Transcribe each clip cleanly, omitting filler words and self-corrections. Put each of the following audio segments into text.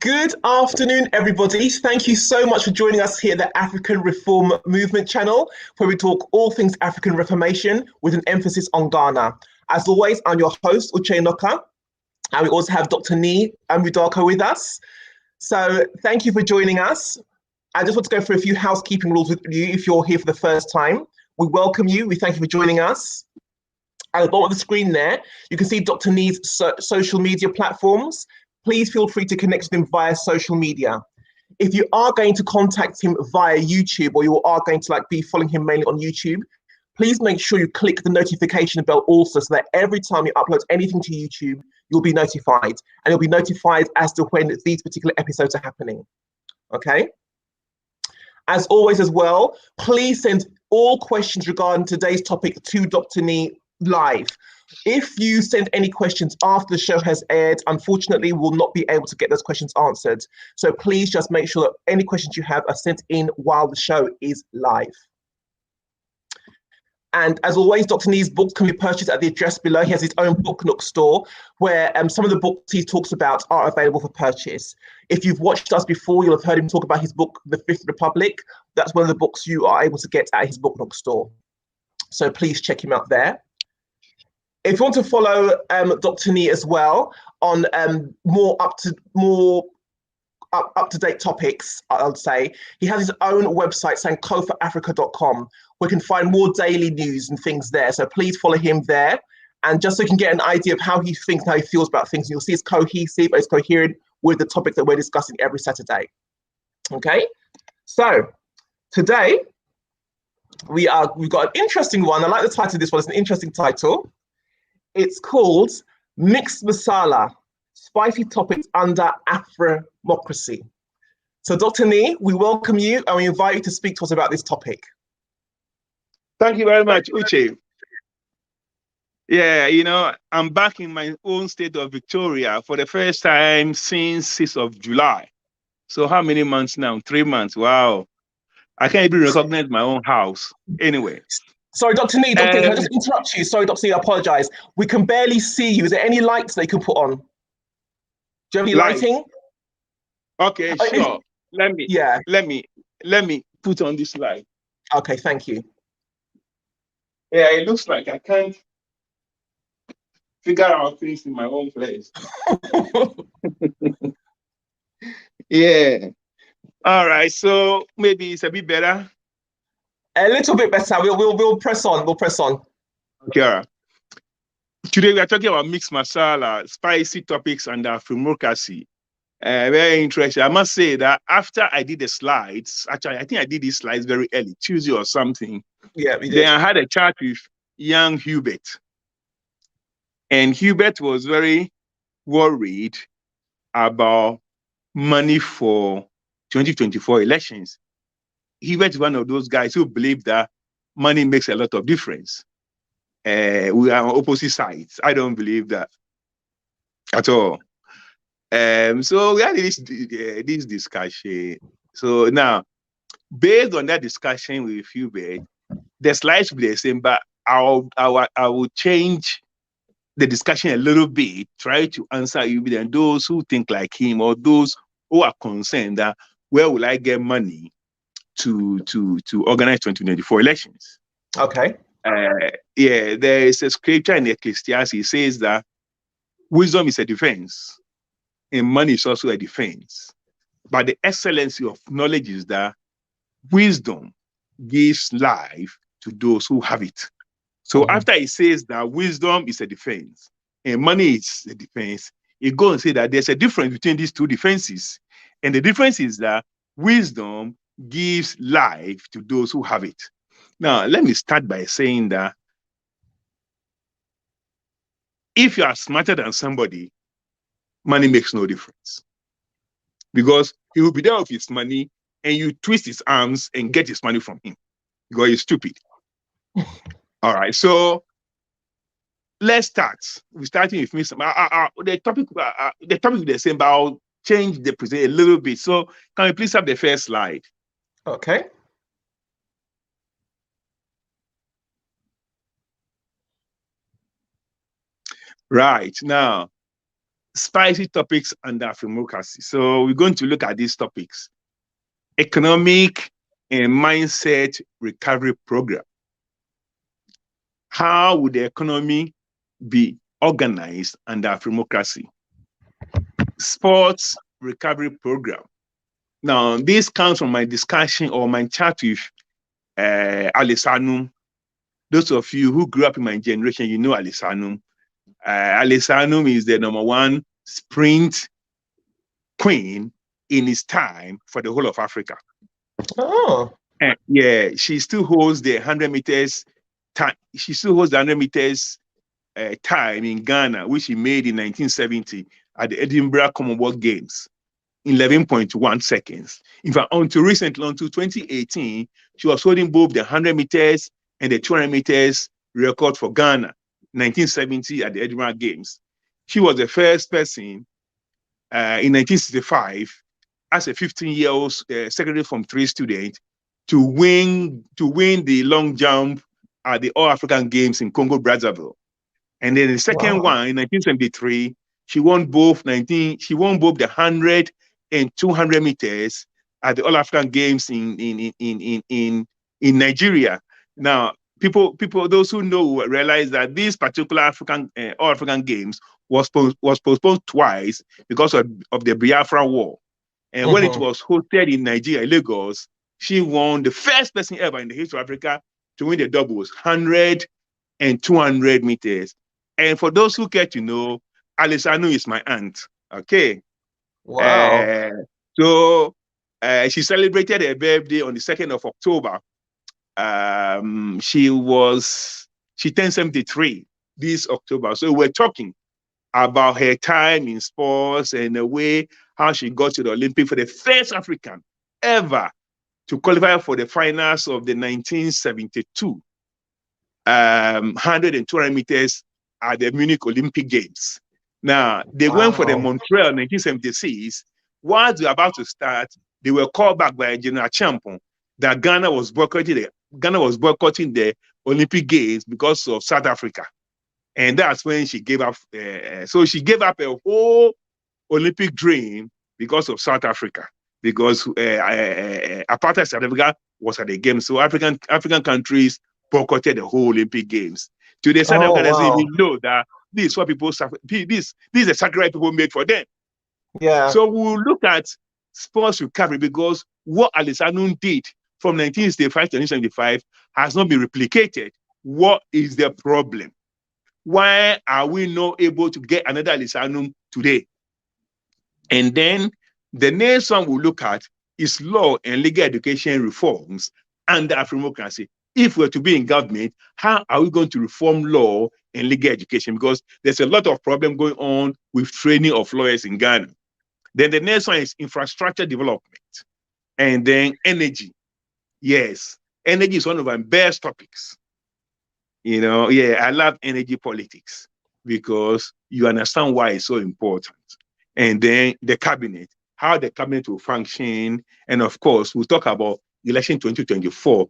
Good afternoon, everybody. Thank you so much for joining us here at the African Reform Movement channel, where we talk all things African Reformation with an emphasis on Ghana. As always, I'm your host, Uche Noka, and we also have Dr. Nii and Rudako with us. So thank you for joining us. I just want to go through a few housekeeping rules with you if you're here for the first time. We welcome you. We thank you for joining us. At the bottom of the screen there, you can see Dr. Nii's social media platforms. Please feel free to connect with him via social media. If you are going to contact him via YouTube, or you are going to be following him mainly on YouTube, please make sure you click the notification bell also, so that every time you upload anything to YouTube, you'll be notified, and you'll be notified as to when these particular episodes are happening. Okay? As always as well, please send all questions regarding today's topic to Dr. Nii live. If you send any questions after the show has aired, unfortunately, we'll not be able to get those questions answered. So please just make sure that any questions you have are sent in while the show is live. And as always, Dr. Nii's books can be purchased at the address below. He has his own Book Nook store where some of the books he talks about are available for purchase. If you've watched us before, you'll have heard him talk about his book, The Fifth Republic. That's one of the books you are able to get at his Book Nook store. So please check him out there. If you want to follow Dr. Nii as well on more up-to-date topics, I'll say, he has his own website, sankofaafrica.com, where you can find more daily news and things there. So please follow him there. And just so you can get an idea of how he thinks, how he feels about things, you'll see it's cohesive, it's coherent with the topic that we're discussing every Saturday. Okay, so today we've got an interesting one. I like the title of this one. It's an interesting title. It's called Mixed Masala, Spicy Topics Under Afremocracy. So Dr. Nii, we welcome you and we invite you to speak to us about this topic. Thank you very much, Uche. Yeah, I'm back in my own state of Victoria for the first time since 6th of July. So how many months now? 3 months. Wow. I can't even recognize my own house. Anyway. Sorry, Dr. Nii, can I just interrupt you? Sorry, Dr. Nii, I apologize. We can barely see you. Is there any lights they can put on? Do you have any lighting? Okay, sure. Let me put on this light. Okay, thank you. Yeah, it looks like I can't figure out things in my own place. Yeah. All right, so maybe it's a bit better. A little bit better. We'll press on. We'll press on. Okay. Today we are talking about mixed masala, spicy topics, and Afremocracy. Very interesting. I must say that after I did the slides, actually, I think I did these slides very early, Tuesday or something. Yeah, we did. Then I had a chat with young Hubert. And Hubert was very worried about money for 2024 elections. Hubert is one of those guys who believe that money makes a lot of difference. We are on opposite sides. I don't believe that at all. So we had this discussion. So now, based on that discussion with Hubert, the slides will be the same, but I will change the discussion a little bit, try to answer Hubert and those who think like him, or those who are concerned that where will I get money to organize 2024 elections. Okay. Yeah, there is a scripture in Ecclesiastes. It says that wisdom is a defense, and money is also a defense. But the excellency of knowledge is that wisdom gives life to those who have it. So after it says that wisdom is a defense and money is a defense, it goes and say that there's a difference between these two defenses. And the difference is that wisdom gives life to those who have it. Now, let me start by saying that if you are smarter than somebody, money makes no difference. Because he will be there with his money and you twist his arms and get his money from him because he's stupid. All right, so let's start. We're starting with me. The topic is the same, but I'll change the present a little bit. So can we please have the first slide? Okay. Right. Now, spicy topics under Afremocracy. So we're going to look at these topics: economic and mindset recovery program. How would the economy be organized under Afremocracy? Sports recovery program. Now, this comes from my discussion or my chat with Alisanum. Those of you who grew up in my generation, you know Alisanum. Alisanum is the #1 sprint queen in his time for the whole of Africa. Oh. Yeah, she still holds the 100 meters time. She still holds the 100 meters time in Ghana, which she made in 1970 at the Edinburgh Commonwealth Games, 11.1 seconds. In fact, until recently, until 2018, she was holding both the 100 meters and the 200 meters record for Ghana, 1970 at the Edinburgh Games. She was the first person in 1965 as a 15-year-old secondary Form 3 student to win the long jump at the All-African Games in Congo, Brazzaville. And then the second one in 1973, she won both the 100 and 200 meters at the All-African Games in Nigeria. Now, people, those who know realize that this particular All-African Games was postponed twice because of the Biafra War. And when it was hosted in Nigeria, Lagos, she won, the first person ever in the history of Africa to win the doubles, 100 and 200 meters. And for those who care to know, Alisanu is my aunt. Okay. Wow. So she celebrated her birthday on the 2nd of October. She turned 73 this October. So we're talking about her time in sports and the way how she got to the Olympic for the first African ever to qualify for the finals of the 1972 100 and 200 meters at the Munich Olympic Games. Now, they went for the Montreal 1976. While they were about to start, they were called back by General Champon that Ghana was boycotting the Olympic Games because of South Africa. And that's when she gave up. So she gave up a whole Olympic dream because of South Africa, because apartheid South Africa was at the games. So African countries boycotted the whole Olympic Games. To the South Africa doesn't even know that this is what people suffer. This is a sacrifice people made for them. Yeah. So we'll look at sports recovery, because what Alisanu did from 1965 to 1975 has not been replicated. What is the problem? Why are we not able to get another Alisanu today? And then the next one we'll look at is law and legal education reforms under Afremocracy. If we're to be in government, how are we going to reform law and legal education? Because there's a lot of problem going on with training of lawyers in Ghana. Then the next one is infrastructure development. And then energy. Yes, energy is one of our best topics. You know, yeah, I love energy politics because you understand why it's so important. And then the cabinet, how the cabinet will function. And of course, we'll talk about election 2024,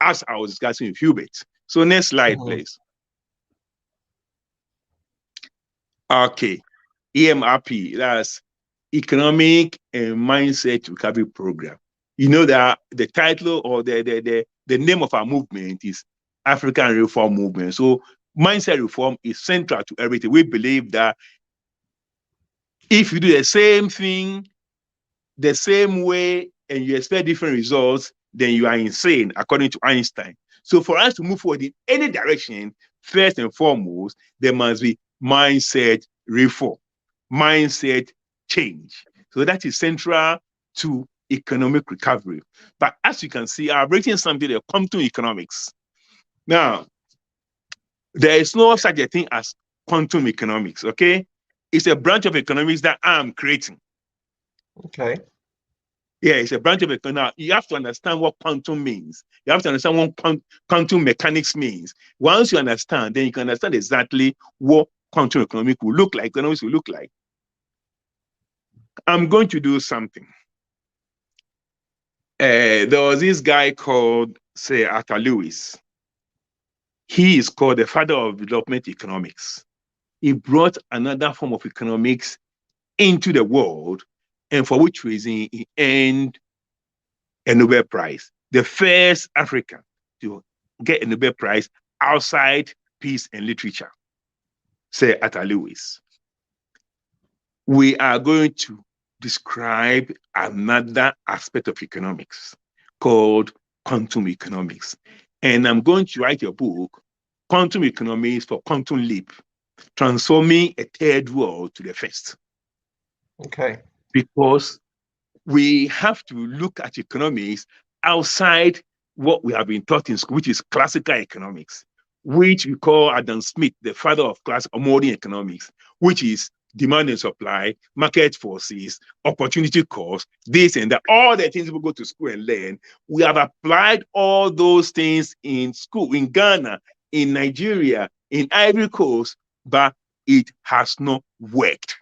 as I was discussing with Hubert. So next slide, please. Okay, EMRP, that's Economic and Mindset Recovery Program. You know that the title or the name of our movement is African Reform Movement. So mindset reform is central to everything. We believe that if you do the same thing, the same way, and you expect different results, then you are insane, according to Einstein. So for us to move forward in any direction, first and foremost, there must be mindset reform, mindset change. So that is central to economic recovery. But as you can see, I've written something that comes to economics. Now, there is no such a thing as quantum economics, okay? It's a branch of economics that I'm creating. Okay. Yeah, it's a branch of economics. Now, you have to understand what quantum means. You have to understand what quantum mechanics means. Once you understand, then you can understand exactly what quantum economics will look like, economics will look like. I'm going to do something. There was this guy called, say, Arthur Lewis. He is called the father of development economics. he brought another form of economics into the world, and for which reason he earned a Nobel Prize, the first African to get a Nobel Prize outside peace and literature, Sir Arthur Lewis. We are going to describe another aspect of economics called quantum economics. And I'm going to write a book, Quantum Economics for Quantum Leap, transforming a third world to the first. Okay. Because we have to look at economics outside what we have been taught in school, which is classical economics, which we call Adam Smith, the father of classical modern economics, which is demand and supply, market forces, opportunity cost, this and that, all the things people go to school and learn. We have applied all those things in school, in Ghana, in Nigeria, in Ivory Coast, but it has not worked.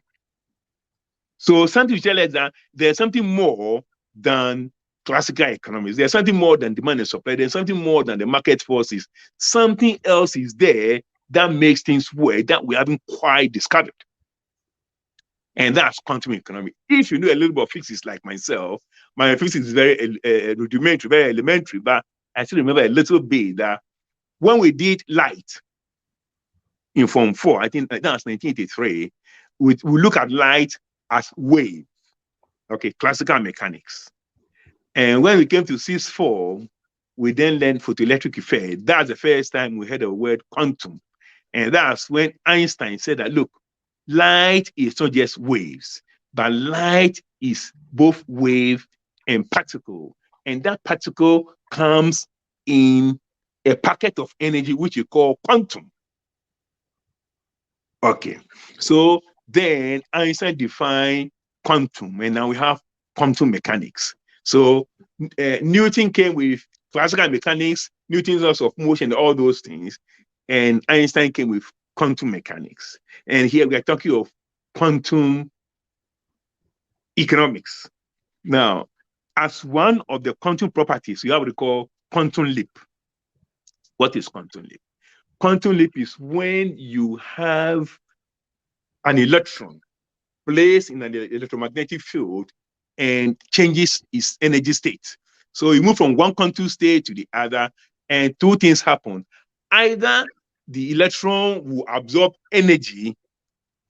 So something to tell us that there's something more than classical economics. There's something more than demand and supply. There's something more than the market forces. Something else is there that makes things work that we haven't quite discovered. And that's quantum economics. If you know a little bit of physics like myself, my physics is very rudimentary, very elementary, but I still remember a little bit that when we did light in Form 4, I think that was 1983, we look at light as wave, okay, classical mechanics. And when we came to 6.4, we then learned photoelectric effect. That's the first time we heard the word quantum. And that's when Einstein said that, look, light is not just waves, but light is both wave and particle. And that particle comes in a packet of energy, which you call quantum. Okay, so then Einstein defined quantum, and now we have quantum mechanics. So Newton came with classical mechanics, Newton's laws of motion, all those things, and Einstein came with quantum mechanics. And here we are talking of quantum economics. Now, as one of the quantum properties, you have what we call quantum leap. What is quantum leap? Quantum leap is when you have an electron placed in an electromagnetic field and changes its energy state. So you move from one quantum state to the other, and two things happen. Either the electron will absorb energy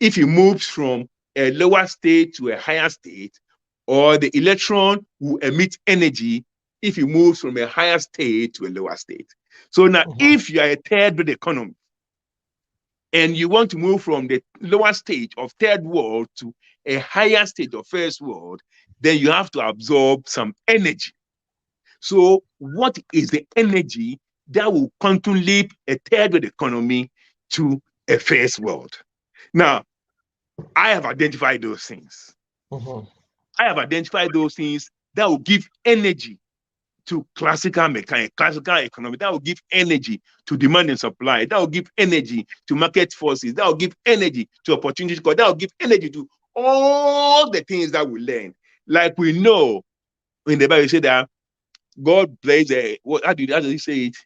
if it moves from a lower state to a higher state, or the electron will emit energy if it moves from a higher state to a lower state. So now, if you are a third world economy and you want to move from the lower stage of third world to a higher stage of first world, then you have to absorb some energy. So what is the energy that will quantum leap a third world economy to a first world? Now, I have identified those things. I have identified those things that will give energy to classical mechanics, classical economy, that will give energy to demand and supply, that will give energy to market forces, that will give energy to opportunity cost, that will give energy to all the things that we learn. Like we know in the Bible, you say that God bless the, how does he say it?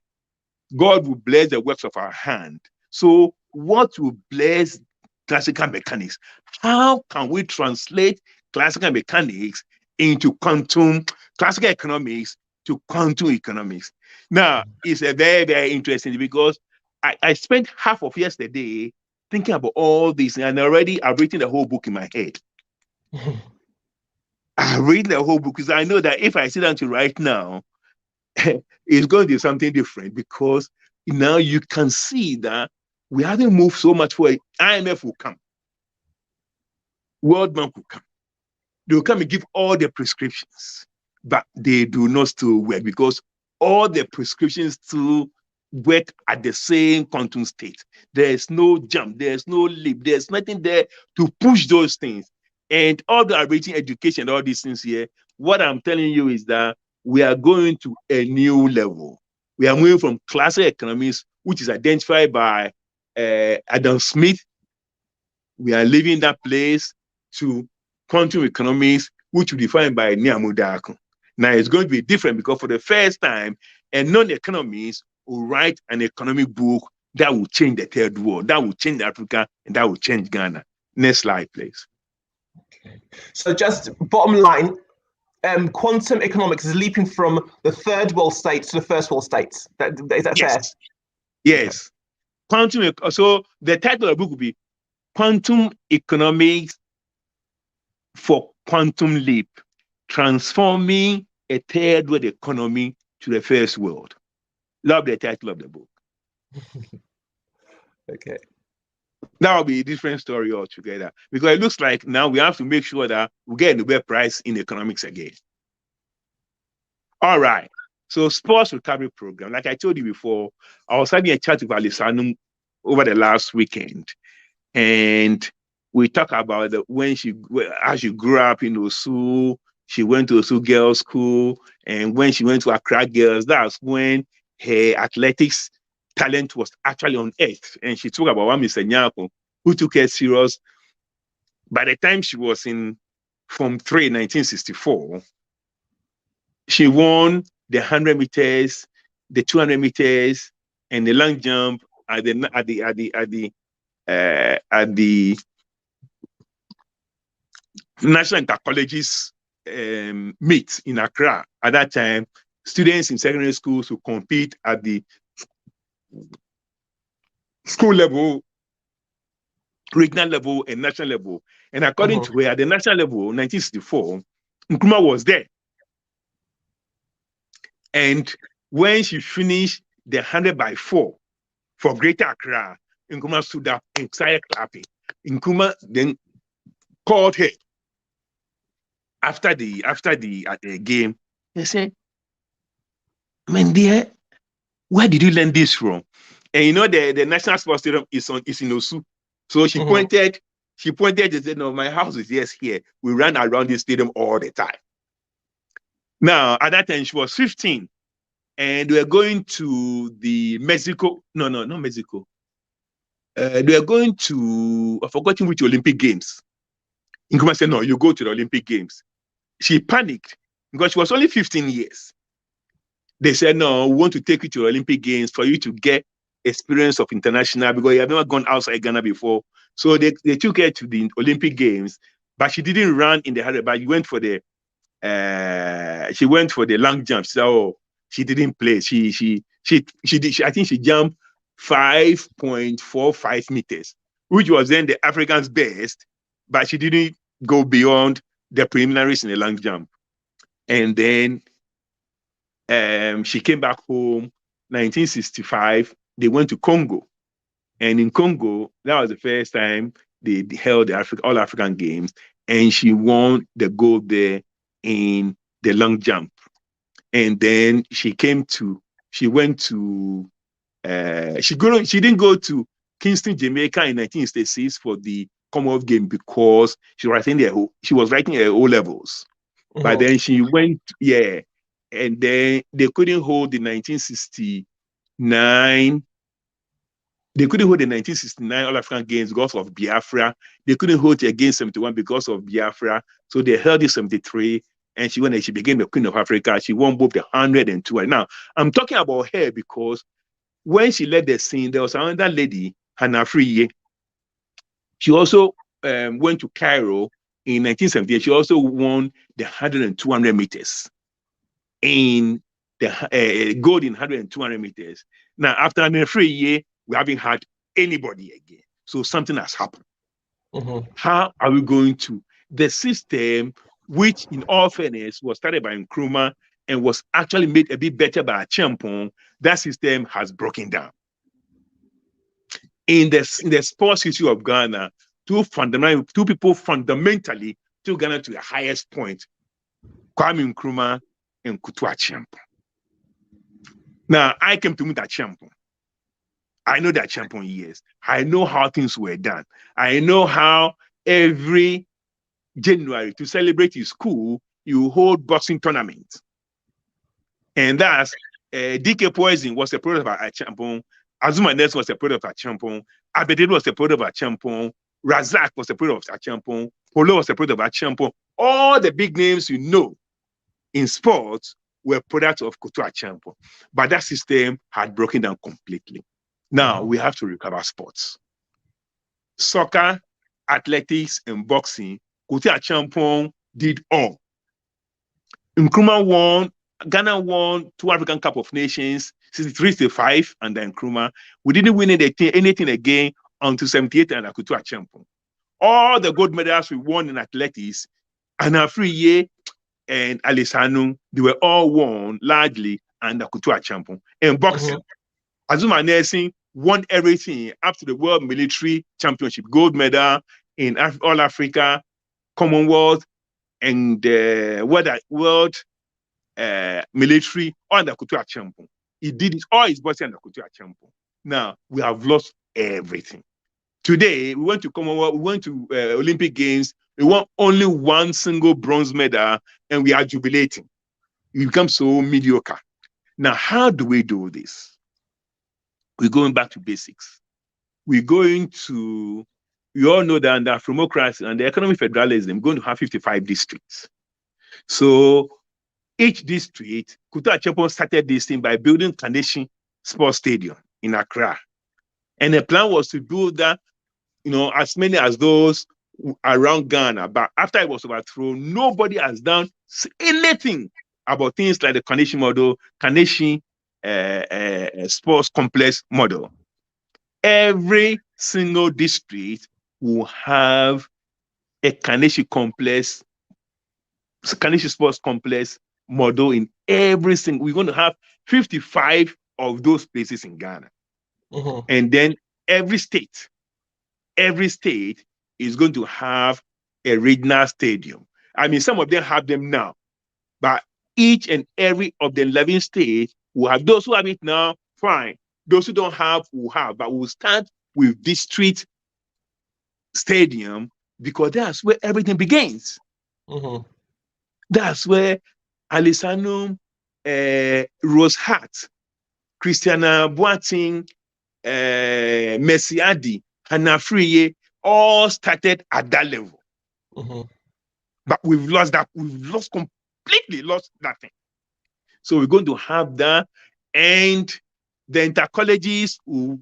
God will bless the works of our hand. So what will bless classical mechanics? How can we translate classical mechanics into classical economics to quantum economics? Now, it's a very, very interesting because I spent half of yesterday thinking about all this, and already I've written the whole book in my head. I read the whole book because I know that if I sit down to write now, it's going to be something different, because now you can see that we haven't moved so much for IMF will come, World Bank will come. They will come and give all the prescriptions, but they do not still work, because all the prescriptions still work at the same quantum state. There's no jump, there's no leap, there's nothing there to push those things. And all the rating education, all these things here, what I'm telling you is that we are going to a new level. We are moving from classical economics, which is identified by Adam Smith. We are leaving that place to quantum economics, which we define by Nii. Now it's going to be different, because for the first time, a non-economist will write an economic book that will change the third world, that will change Africa, and that will change Ghana. Next slide, please. Okay. So just bottom line, quantum economics is leaping from the third world states to the first world states. Is that fair? Yes. Okay. So the title of the book will be Quantum Economics for Quantum Leap, Transforming a Third World Economy to the First World. Love the title of the book. Okay. That will be a different story altogether, because it looks like now we have to make sure that we get a Nobel Prize in economics again. All right. So sports recovery program. Like I told you before, I was having a chat with Alisanu over the last weekend, and we talk about as she grew up in Osu, she went to Osu Girls School, and when she went to Accra Girls, that's when her athletics talent was actually on earth. And she talked about one Mr. Nyako, who took her serious. By the time she was in Form 3 in 1964, she won the 100 meters, the 200 meters, and the long jump at the National Intercolleges meet in Accra. At that time, students in secondary schools would compete at the school level, regional level, and national level. And according to her, at the national level, 1964, Nkrumah was there. And when she finished the 100 by 4 for Greater Accra, Nkrumah stood up and started clapping. Nkrumah then called her after the game. They said, "Man, dear, where did you learn this from?" And you know the National Sports Stadium is in Osu. So she pointed and said, "No, my house is just here. We ran around this stadium all the time." Now, at that time, she was 15, and we were going to the Mexico. No, not Mexico. They were going to, I've forgotten which Olympic Games. Nkrumah said, "No, you go to the Olympic Games." She panicked because she was only 15 years. They said, "No, we want to take you to the Olympic Games for you to get experience of international, because you have never gone outside Ghana before." So they took her to the Olympic Games, but she didn't run in the 100, but she went for the long jump. So she didn't play. She did. I think she jumped 5.45 meters, which was then the African's best, but she didn't go beyond the preliminaries in the long jump. And then she came back home. 1965, they went to Congo, and in Congo, that was the first time they held the All African Games, and she won the gold there in the long jump. And then she didn't go to Kingston, Jamaica in 1966 for the Commonwealth Game, because she was writing her O-levels. But then she went, and then they couldn't hold the 1969. They couldn't hold the 1969 All African Games because of Biafra. They couldn't hold it against 71 because of Biafra. So they held it 73, and she went and she became the Queen of Africa. She won both the 100 and 200. Now, I'm talking about her because when she led the scene, there was another lady, Hannah Friye. She also went to Cairo in 1978. She also won the 100 and 200 meters in the gold in 100 and 200 meters. Now, after Hannah Friye, we haven't had anybody again. So something has happened. How are we going to? The system, which in all fairness was started by Nkrumah and was actually made a bit better by Acheampong, that system has broken down. In the sports history of Ghana, two people fundamentally took Ghana to the highest point: Kwame Nkrumah and Kutu Acheampong. Now, I came to meet Acheampong. I know that Acheampong years. I know how things were done. I know how every January, to celebrate his school, you hold boxing tournaments. And that's DK Poison was a product of Acheampong. Azuma Ness was a product of Acheampong. Abedin was a product of Acheampong. Razak was a product of Acheampong. Polo was a product of Acheampong. All the big names you know in sports were products of Kutu Acheampong. But that system had broken down completely. Now we have to recover sports. Soccer, athletics, and boxing. Kotia Champon did all. Nkrumah won. Ghana won 2 African Cup of Nations, 63-5, and then Nkrumah. We didn't win anything again until 78 and Akutu Acheampong. All the gold medals we won in athletics, and Afriye and Alisanu, they were all won largely under Akutu Acheampong. And boxing, Azuma Nelson won everything up to the World Military Championship, gold medal in All Africa, Commonwealth, and World Military under Akutu Acheampong. He did it all his boxing under Akutu Acheampong. Now we have lost everything. Today we went to Commonwealth, we went to Olympic Games. We won only 1 single bronze medal, and we are jubilating. We become so mediocre. Now, how do we do this? We're going back to basics. We're going to, you all know that under Afremocracy and the economic federalism, we're going to have 55 districts. So each district, Kutu Acheampong started this thing by building Carnation Sports Stadium in Accra. And the plan was to build that, as many as those around Ghana. But after it was overthrown, nobody has done anything about things like the Carnation model, Carnation sports complex model. Every single district will have a Carnation sports complex model in every single. We're going to have 55 of those places in Ghana. And then every state is going to have a regional stadium. I mean, some of them have them now, but each and every of the 11 states will have. Those who have it now, fine. Those who don't have, will have. But we'll start with district stadium because that's where everything begins. That's where Alisanu, Rose Hart, Christiana Boateng, Messiadi, Hannah Friye, all started at that level. But we've lost that. We've completely lost that thing. So we're going to have that, and the intercolleges will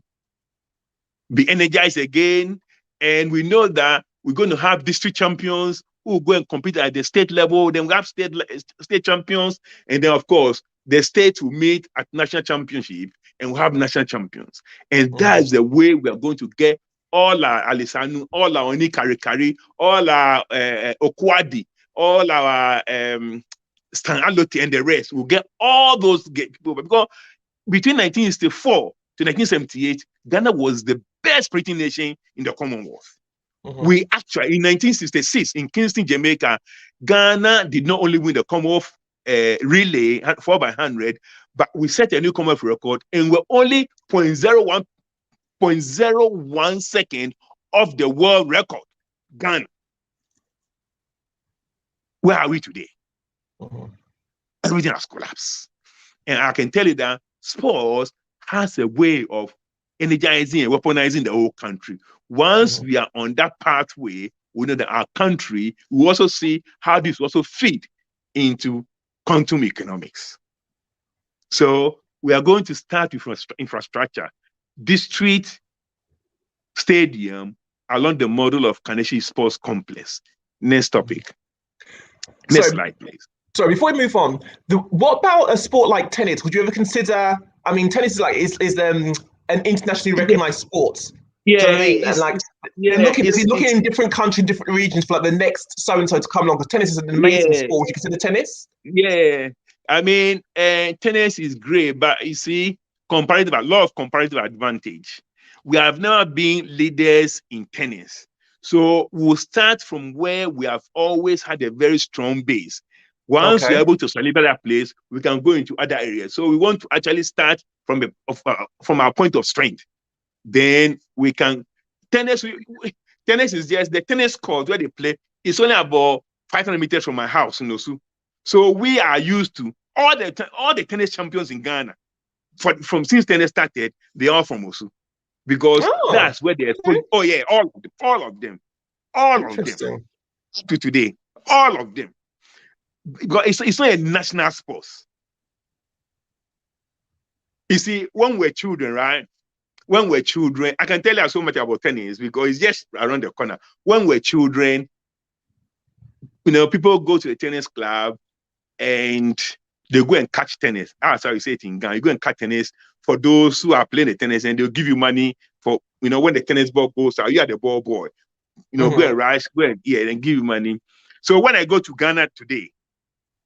be energized again. And we know that we're going to have district champions who will go and compete at the state level. Then we have state champions, and then of course the states will meet at national championship, and we'll have national champions. And that's the way we are going to get all our Alisanu, all our Oni Kari, all our Okwadi, all our Stan Alote and the rest. We'll get all those people. Because between 1964 to 1978, Ghana was the best sprinting nation in the Commonwealth. We actually, in 1966, in Kingston, Jamaica, Ghana did not only win the Commonwealth relay 4x100, but we set a new Commonwealth record, and we're only 0.01 second of the world record. Ghana. Where are we today? Everything has collapsed. And I can tell you that sports has a way of energizing and weaponizing the whole country. Once we are on that pathway, we know that our country, we also see how this also feed into quantum economics. So we are going to start with infrastructure. District stadium along the model of Carnation Sports Complex. Next topic. Next slide, please. So before we move on, what about a sport like tennis? Would you ever consider? I mean, tennis is an internationally recognized sport. Yeah, do you know what I mean? And like, looking in different countries, different regions for like the next so and so to come along. Because tennis is an amazing sport. Would you consider tennis? Yeah, I mean, tennis is great, but you see, a lot of comparative advantage. We have never been leaders in tennis. So we'll start from where we have always had a very strong base. Once we're able to solidify that place, we can go into other areas. So we want to actually start from our point of strength. Then we can, tennis is just the tennis court where they play. It's only about 500 meters from my house in Osu. So we are used to all the tennis champions in Ghana. From since tennis started, they are from Osu. Because that's where they're playing. Oh yeah, all of them. To today, all of them. Because it's not a national sport. You see, when we're children, right? when we're children, I can tell you so much about tennis because it's just around the corner. When we're children, people go to the tennis club and they go and catch tennis. That's how you say it in Ghana. You go and catch tennis for those who are playing the tennis, and they'll give you money for, when the tennis ball goes out, you are the ball boy. Go and rush, go and and give you money. So when I go to Ghana today,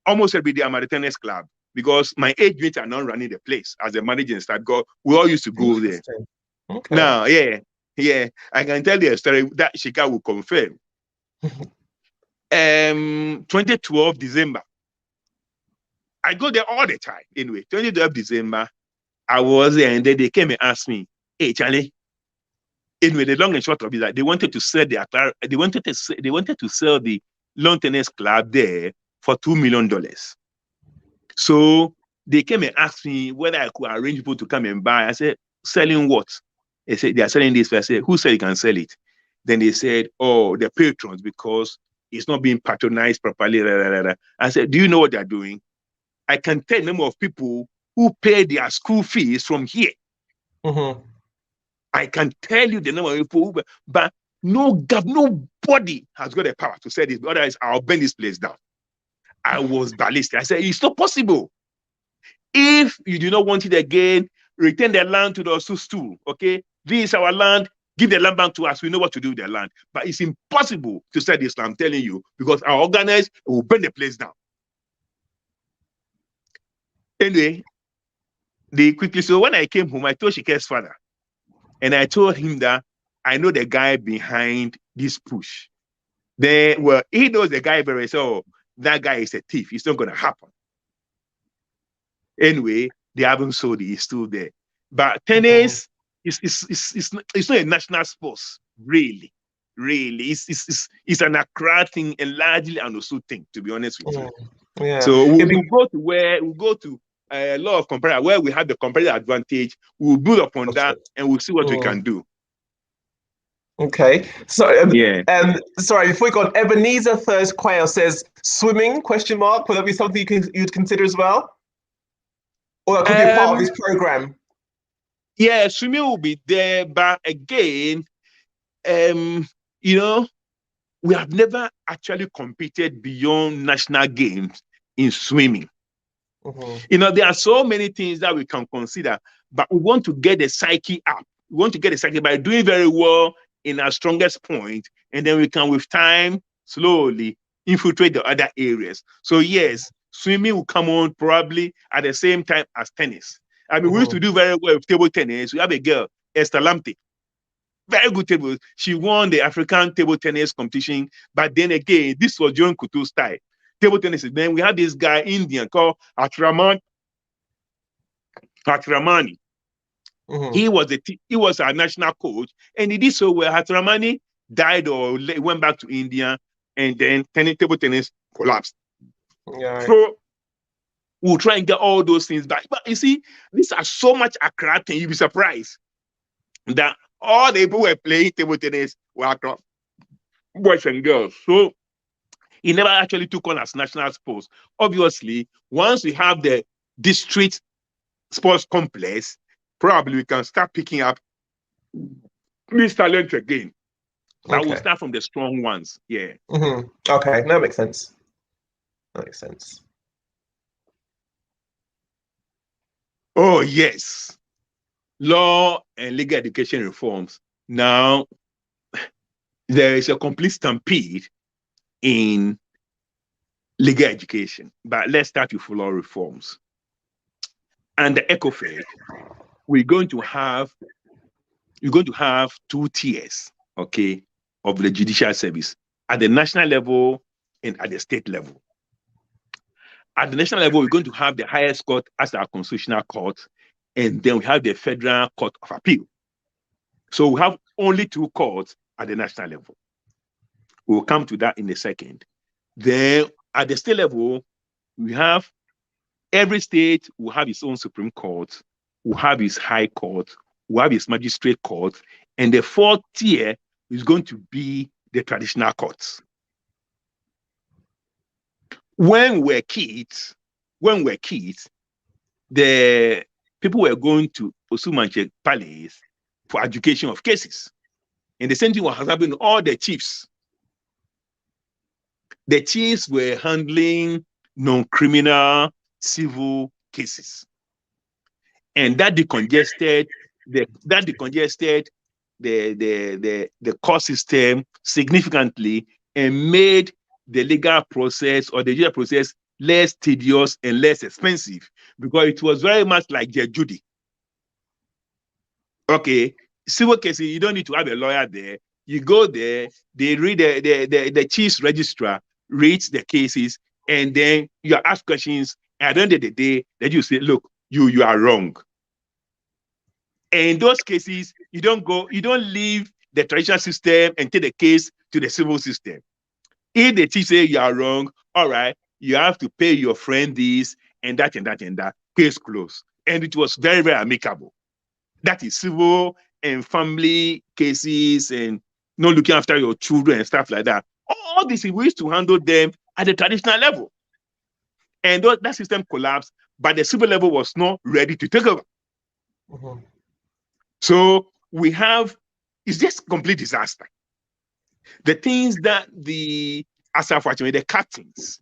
almost every day I'm at the tennis club because my age mates are not running the place as the manager and staff. We all used to go there. Okay. Now, I can tell you a story that Shika will confirm. 2012 December, I go there all the time. Anyway, 2012 December, I was there, and then they came and asked me, "Hey, Charlie." Anyway, the long and short of it, that they wanted to sell the lawn tennis club there for $2 million. So they came and asked me whether I could arrange people to come and buy. I said, "Selling what?" They said, "They are selling this." I said, "Who said you can sell it?" Then they said, "Oh, the patrons, because it's not being patronized properly." I said, "Do you know what they're doing? I can tell the number of people who pay their school fees from here. I can tell you the number of people, but nobody has got the power to say this. Otherwise, I'll burn this place down." I was ballistic. I said, "It's not possible. If you do not want it again, return the land to the stool. Okay, this is our land. Give the land back to us. We know what to do with the land. But it's impossible to sell this land, I'm telling you, because our organizers will burn the place down." Anyway, so when I came home, I told Shike's father, and I told him that I know the guy behind this push. He knows the guy very well. So that guy is a thief. It's not going to happen. Anyway, they haven't sold it. It's still there. But tennis is not a national sport, really. Really, it's an Accra thing and largely an Osu thing, to be honest with you. Yeah. So we'll go to a lot of comparative where we have the competitive advantage. We'll build upon that and we'll see what we can do. Okay. So sorry, before we go on, Ebenezer Thirst Quayle says swimming ? Would that be something you'd consider as well? Or that could be a part of this program? Yeah, swimming will be there, but again, we have never actually competed beyond national games in swimming. There are so many things that we can consider, but we want to get the psyche up. We want to get the psyche by doing very well in our strongest point, and then we can, with time, slowly infiltrate the other areas. So yes, swimming will come on probably at the same time as tennis. I mean, we used to do very well with table tennis. We have a girl, Esther Lamptey, very good table. She won the African table tennis competition, but then again, this was John Kutu's style. Table tennis. Then we had this guy, Indian, called Afremocracy. He was our national coach, and he did so well. Afremocracy died or went back to India, and then table tennis collapsed. So we'll try and get all those things back. But you see, these are so much Accra thing. You'll be surprised that all the people who were playing table tennis were Accra boys and girls. So it never actually took on as national sports. Obviously, once we have the district sports complex, probably we can start picking up this talent again. But we'll start from the strong ones. Yeah. Okay, that makes sense. Oh, yes. Law and legal education reforms. Now, there is a complete stampede in legal education, but let's start with law reforms. And the ECOFED, we're going to have 2 tiers, okay, of the judicial service at the national level and at the state level. At the national level, we're going to have the highest court as our constitutional court, and then we have the Federal Court of Appeal. So we have only 2 courts at the national level. We'll come to that in a second. Then at the state level, we have every state will have its own Supreme Court, will have its High Court, will have its Magistrate Court, and the 4th tier is going to be the traditional courts. When we're kids, the people were going to Osumanche Palace for adjudication of cases. And the same thing was happening to all the chiefs. The chiefs were handling non-criminal civil cases. And that decongested the court system significantly and made the legal process or the judicial process less tedious and less expensive, because it was very much like their Judy. Okay, civil cases, you don't need to have a lawyer there. You go there, they read the chief's registrar reads the cases, and then you ask questions. And at the end of the day, then you say, look, you are wrong. And in those cases, you don't leave the traditional system and take the case to the civil system. If the chief say you are wrong, all right, you have to pay your friend this and that and that and that. Case closed. And it was very, very amicable. That is civil and family cases and not looking after your children and stuff like that. All this, we used to handle them at the traditional level. And that system collapsed, but the civil level was not ready to take over. Mm-hmm. So it's just complete disaster. The things that the captains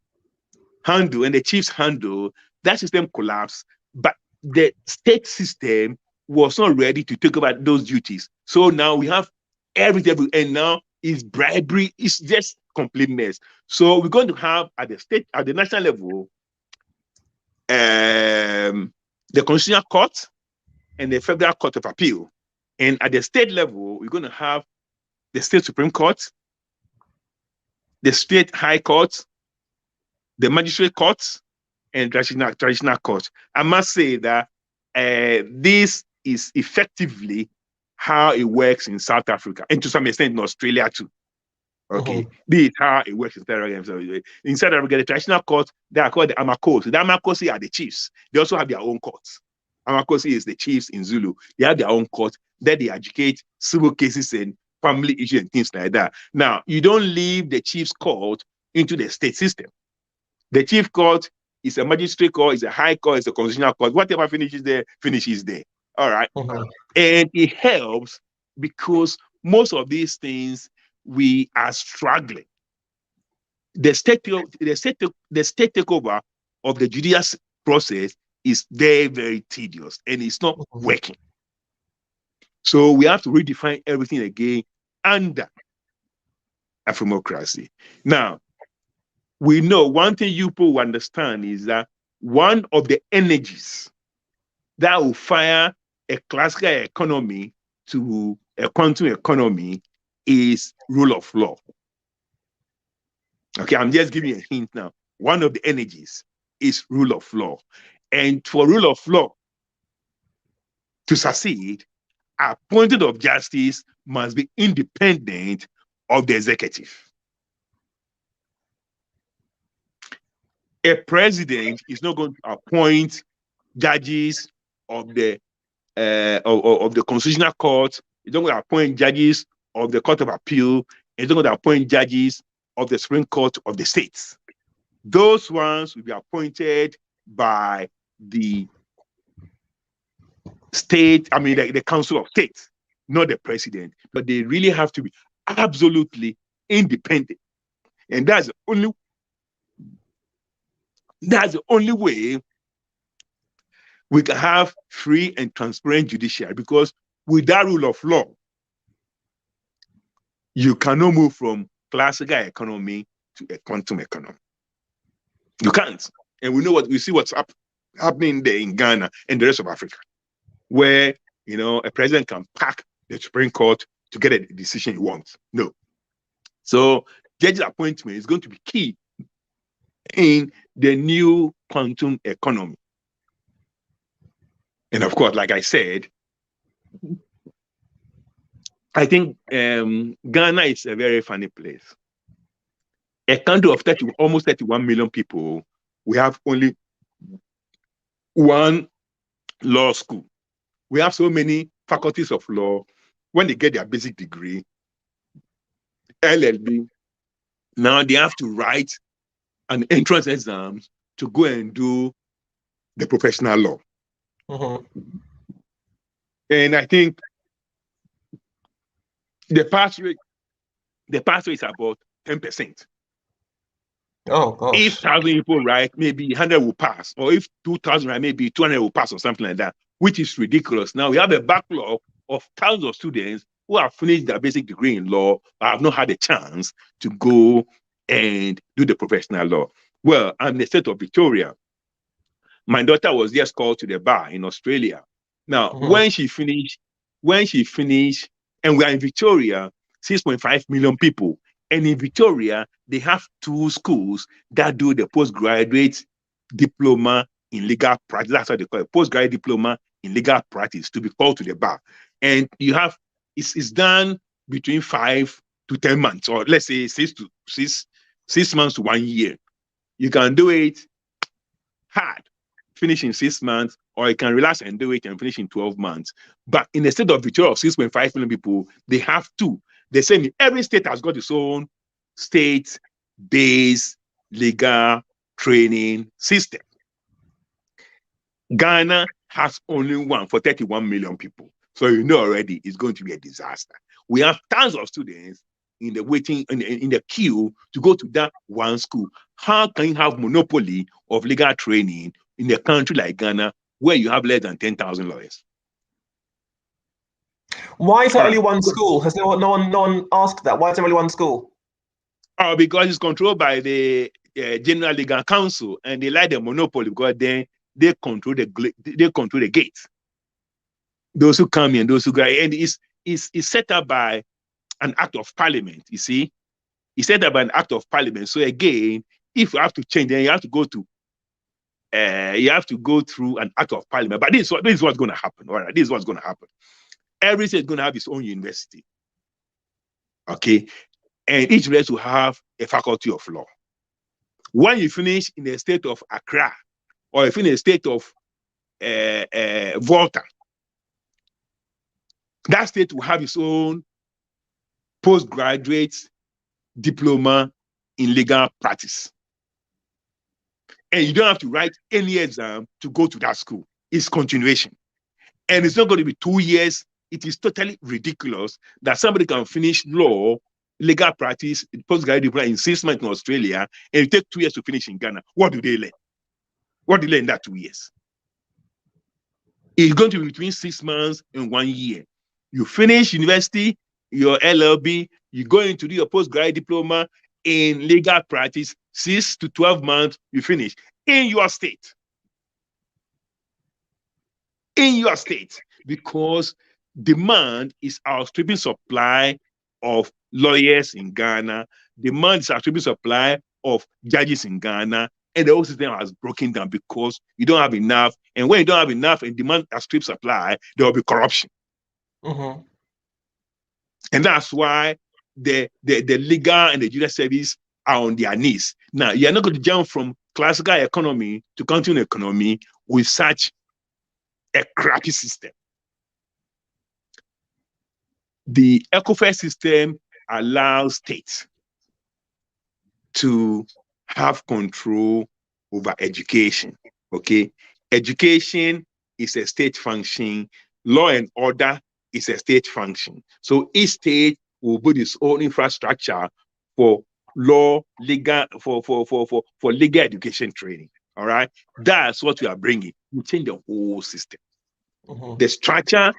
handle and the chiefs handle, that system collapsed, but the state system was not ready to take over those duties. So now we have everything, and now is bribery. It's just complete mess. So we're going to have at the national level, the Constitutional Court and the Federal Court of Appeal. And at the state level, we're going to have the State Supreme Court, the State High Court, the Magistrate Courts, and traditional court. I must say that this is effectively how it works in South Africa, and to some extent in Australia too. Okay, this is how it works in South Africa. In South Africa, the traditional courts, they are called the Amakosi. The Amakosi are the chiefs. They also have their own courts. Afremocracy is the chiefs in Zulu. They have their own court that they educate civil cases and family issues and things like that. Now, you don't leave the chief's court into the state system. The chief court is a magistrate court, is a high court, is a constitutional court. Whatever finishes there, finishes there. All right. And it helps because most of these things we are struggling. The state takeover of the judicial process is very, very tedious and it's not working. So we have to redefine everything again under Afremocracy. Now, we know one thing you people understand is that one of the energies that will fire a classical economy to a quantum economy is rule of law. Okay, I'm just giving you a hint now. One of the energies is rule of law. And for rule of law to succeed, appointment of justice must be independent of the executive. A president is not going to appoint judges of the Constitutional Court. He's not going to appoint judges of the Court of Appeal. He's not going to appoint judges of the Supreme Court of the states. Those ones will be appointed by the state, the Council of States, not the president. But they really have to be absolutely independent. And that's the only way we can have free and transparent judiciary, because with that rule of law, you cannot move from classical economy to a quantum economy. You can't. And we see what's happening there in Ghana and the rest of Africa, where a president can pack the Supreme Court to get a decision he wants. No. So judge appointment is going to be key in the new quantum economy. And of course, like I said, I think Ghana is a very funny place. A country of almost 31 million people, we have only one law school. We have so many faculties of law. When they get their basic degree, LLB, now they have to write an entrance exam to go and do the professional law. And I think The pass rate is about 10%. Oh gosh. If 1,000 people write, maybe 100 will pass, or if 2,000 write, maybe 200 will pass, or something like that, which is ridiculous. Now we have a backlog of thousands of students who have finished their basic degree in law, but have not had a chance to go and do the professional law. Well, I'm in the state of Victoria. My daughter was just called to the bar in Australia. Now, when she finished, and we are in Victoria, 6.5 million people. And in Victoria, they have 2 schools that do the postgraduate diploma in legal practice. That's what they call it, postgraduate diploma in legal practice, to be called to the bar. And you have, it's done between 5 to 10 months, or let's say 6 months to 1 year. You can do it hard, finish in 6 months, or you can relax and do it and finish in 12 months. But in the state of Victoria of 6.5 million people, they have 2. The same, every state has got its own state-based legal training system. Ghana has only one for 31 million people. So you know already it's going to be a disaster. We have tons of students in the waiting, in the queue to go to that one school. How can you have monopoly of legal training in a country like Ghana where you have less than 10,000 lawyers? Why is there only one school? Has no one asked that? Why is there only one school? Oh, because it's controlled by the General Legal Council, and they like the monopoly because then they control the gates. Those who come in, those who go, and it's set up by an act of parliament. You see, it's set up by an act of parliament. So again, if you have to change, then you have to go through an act of parliament. But this is what's going to happen. All right, this is what's going to happen. Every state is going to have its own university. Okay. And each university will have a faculty of law. When you finish in the state of Accra, or if in the state of Volta, that state will have its own postgraduate diploma in legal practice. And you don't have to write any exam to go to that school. It's continuation. And it's not going to be 2 years. It is totally ridiculous that somebody can finish law, legal practice, postgraduate diploma in 6 months in Australia, and it takes 2 years to finish in Ghana. What do they learn? What do they learn in that 2 years? It's going to be between 6 months and 1 year. You finish university, your LLB, you go into do your postgraduate diploma in legal practice, 6 to 12 months, you finish in your state. In your state, because demand is outstripping supply of lawyers in Ghana. Demand is outstripping supply of judges in Ghana. And the whole system has broken down because you don't have enough. And when you don't have enough and demand outstrips supply, there will be corruption. And that's why the legal and the judicial service are on their knees. Now, you're not going to jump from classical economy to continuing economy with such a crappy system. The ECOFAS system allows states to have control over education. Okay, education is a state function. Law and order is a state function. So each state will build its own infrastructure for law, legal, for legal education training. All right, that's what we are bringing. We change the whole system. The structure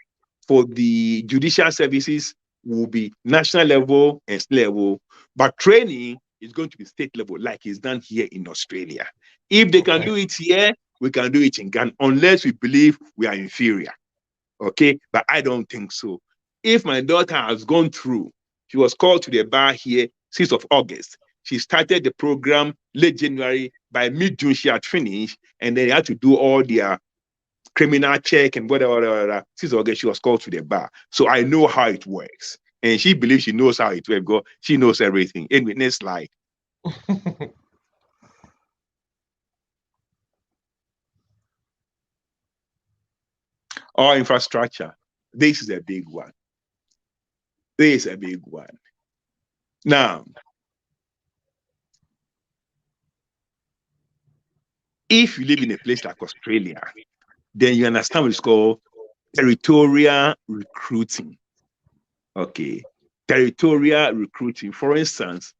for the judicial services will be national level and state level, but training is going to be state level, like it's done here in Australia. If they can do it here, we can do it in Ghana, unless we believe we are inferior. Okay, but I don't think so. If my daughter has gone through, she was called to the bar here 6th of August. She started the program late January. By mid-June, she had finished, and then they had to do all their criminal check and whatever. 6th of August, she was called to the bar. So I know how it works. And she believes she knows how it works because she knows everything. Anyway, next slide. Our infrastructure. This is a big one. This is a big one. Now, if you live in a place like Australia, then you understand what it's called territorial recruiting. Okay. territorial recruiting. For instance,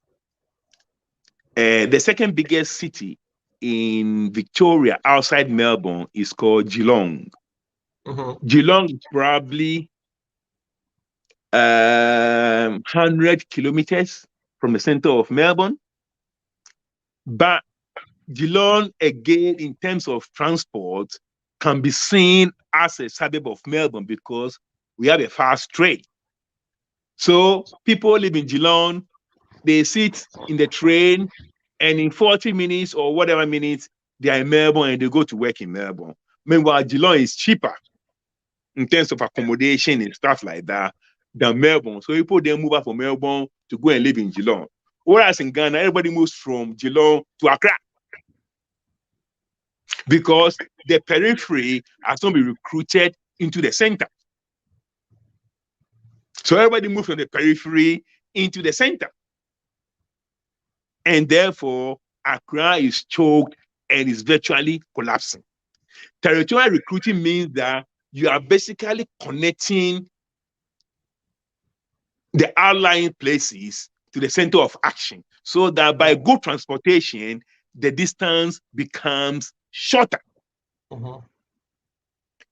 the second biggest city in Victoria outside Melbourne is called Geelong. Geelong is probably 100 kilometers from the center of Melbourne. But Geelong, again, in terms of transport, can be seen as a suburb of Melbourne because we have a fast train. So people live in Geelong, they sit in the train, and in 40 minutes or whatever minutes, they are in Melbourne and they go to work in Melbourne. Meanwhile, Geelong is cheaper in terms of accommodation and stuff like that than Melbourne. So people then move out from Melbourne to go and live in Geelong. Whereas in Ghana, everybody moves from Geelong to Accra because the periphery has not been recruited into the center. So everybody moves from the periphery into the center. And therefore, Accra is choked and is virtually collapsing. Territorial recruiting means that you are basically connecting the outlying places to the center of action so that by good transportation, the distance becomes shorter.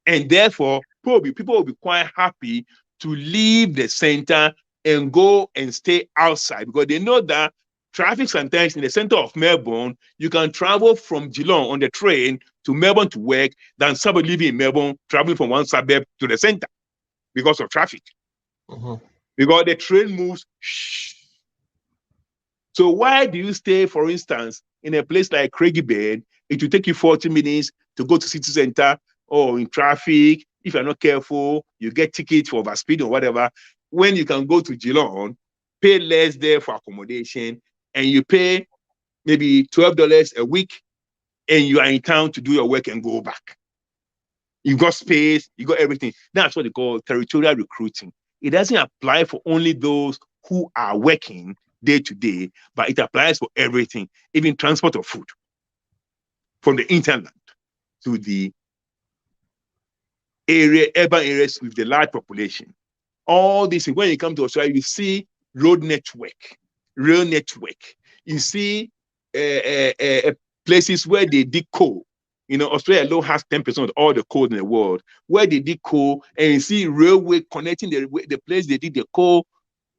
And therefore, probably people will be quite happy to leave the center and go and stay outside because they know that traffic sometimes in the center of Melbourne, you can travel from Geelong on the train to Melbourne to work than somebody living in Melbourne traveling from one suburb to the center because of traffic. Because the train moves. So why do you stay, for instance, in a place like Craigieburn? It will take you 40 minutes to go to city center or in traffic. If you're not careful, you get tickets for overspeed or whatever. When you can go to Geelong, pay less there for accommodation, and you pay maybe $12 a week, and you are in town to do your work and go back. You've got space, you got everything. That's what they call territorial recruiting. It doesn't apply for only those who are working day to day, but it applies for everything, even transport of food from the hinterland to the urban areas with the large population. All this, when you come to Australia, you see road network, rail network. You see places where they dig coal. You know, Australia alone has 10% of all the coal in the world, where they dig coal, and you see railway connecting the place they dig the coal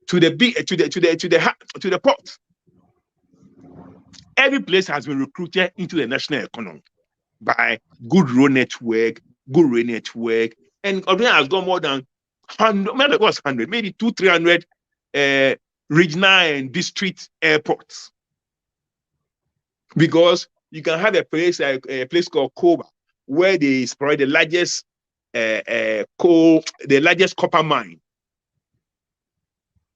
to the port. Every place has been recruited into the national economy by good road network, good rail network, and Australia has got more than 100, maybe 200-300 regional and district airports. Because you can have a place like a place called Koba, where they probably the largest the largest copper mine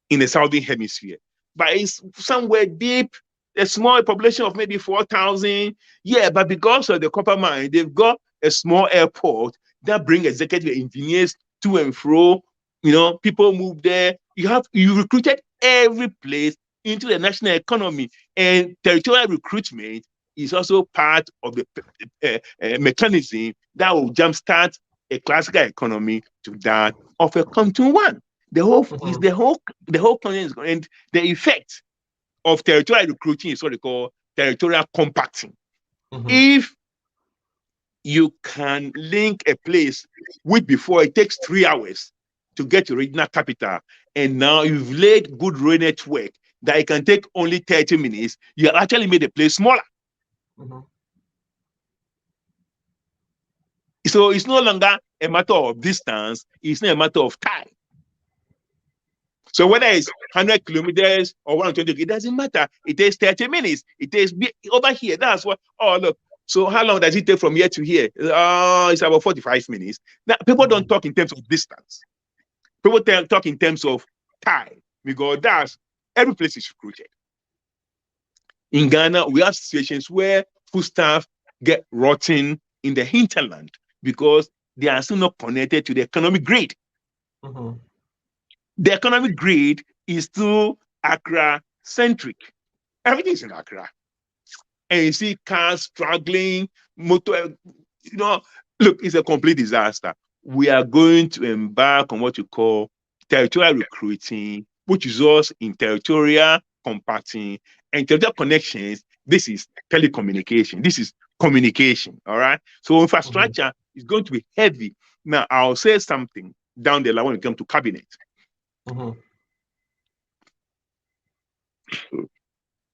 in the southern hemisphere. But it's somewhere deep, a small population of maybe 4,000. Yeah, but because of the copper mine, they've got a small airport that brings executive engineers to and fro. You know, people move there. You recruited every place into the national economy, and territorial recruitment is also part of the mechanism that will jumpstart a classical economy to that of a continent one. The whole is the whole continent is going, and the effect of territorial recruiting is what they call territorial compacting. If you can link a place which before it takes 3 hours to get to regional capital, and now you've laid good road network that it can take only 30 minutes, you have actually made the place smaller. So it's no longer a matter of distance, it's not a matter of time. So whether it's 100 kilometers or 120, it doesn't matter. It takes 30 minutes. It takes over here. That's what, oh, look. So how long does it take from here to here? It's about 45 minutes. Now, people don't talk in terms of distance. People talk in terms of time, because that's every place is recruited. In Ghana, we have situations where foodstuffs get rotten in the hinterland because they are still not connected to the economic grid. The economic grid is still Accra-centric. Everything is in Accra. And you see cars struggling, motor, look, it's a complete disaster. We are going to embark on what you call territorial recruiting which results in territorial compacting and territorial connections. This is telecommunication. This is communication. All right. So infrastructure is going to be heavy. Now, I'll say something down the line when it comes to cabinet.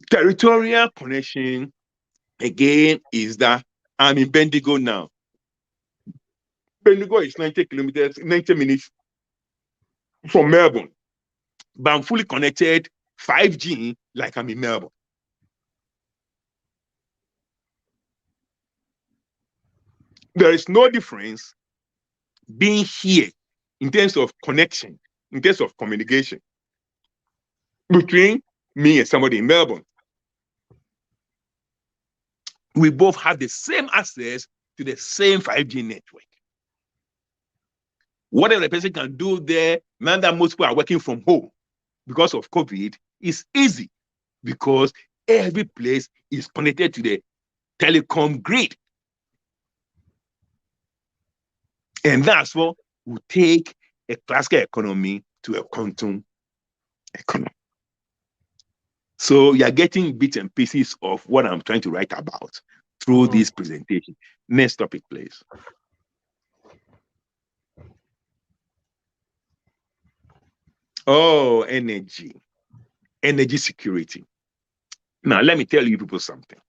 Territorial connection, again, is that I'm in Bendigo now. Bendigo is 90 kilometers, 90 minutes from Melbourne. But I'm fully connected 5G like I'm in Melbourne. There is no difference being here in terms of connection, in terms of communication between me and somebody in Melbourne. We both have the same access to the same 5G network. Whatever the person can do there, now that most people are working from home because of COVID, is easy because every place is connected to the telecom grid. And that's what will take a classical economy to a quantum economy. So you're getting bits and pieces of what I'm trying to write about through this presentation. Next topic, please. Oh, energy security. Now, let me tell you people something.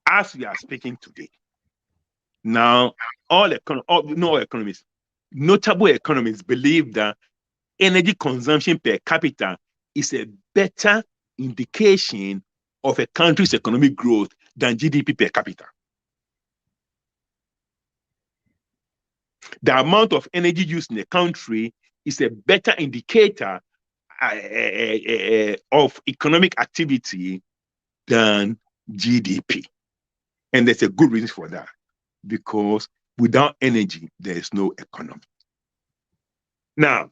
As we are speaking today, now, economists, notable economists believe that energy consumption per capita is a better indication of a country's economic growth than GDP per capita. The amount of energy used in a country is a better indicator of economic activity than GDP. And there's a good reason for that, because without energy, there is no economy. Now,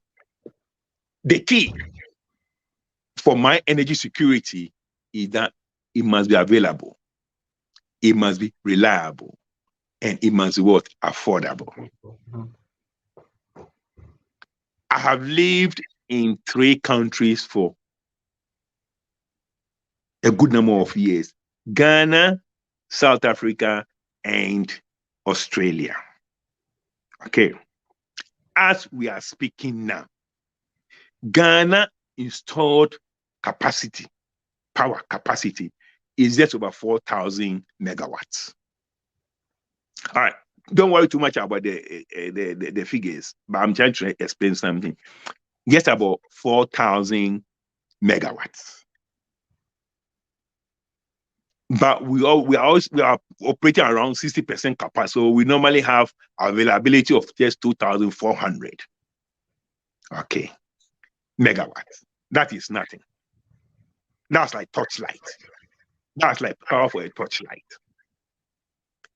the key for my energy security is that it must be available, it must be reliable, and it must be what? Affordable. I have lived in 3 countries for a good number of years: Ghana, South Africa, and Australia. Okay. As we are speaking now, Ghana installed capacity, power capacity, is just over 4,000 megawatts. All right. Don't worry too much about the figures, but I'm trying to explain something. Just about 4,000 megawatts. But we are operating around 60% capacity, so we normally have availability of just 2,400. Okay, megawatts. That is nothing. That's like torchlight. That's like power for a torchlight.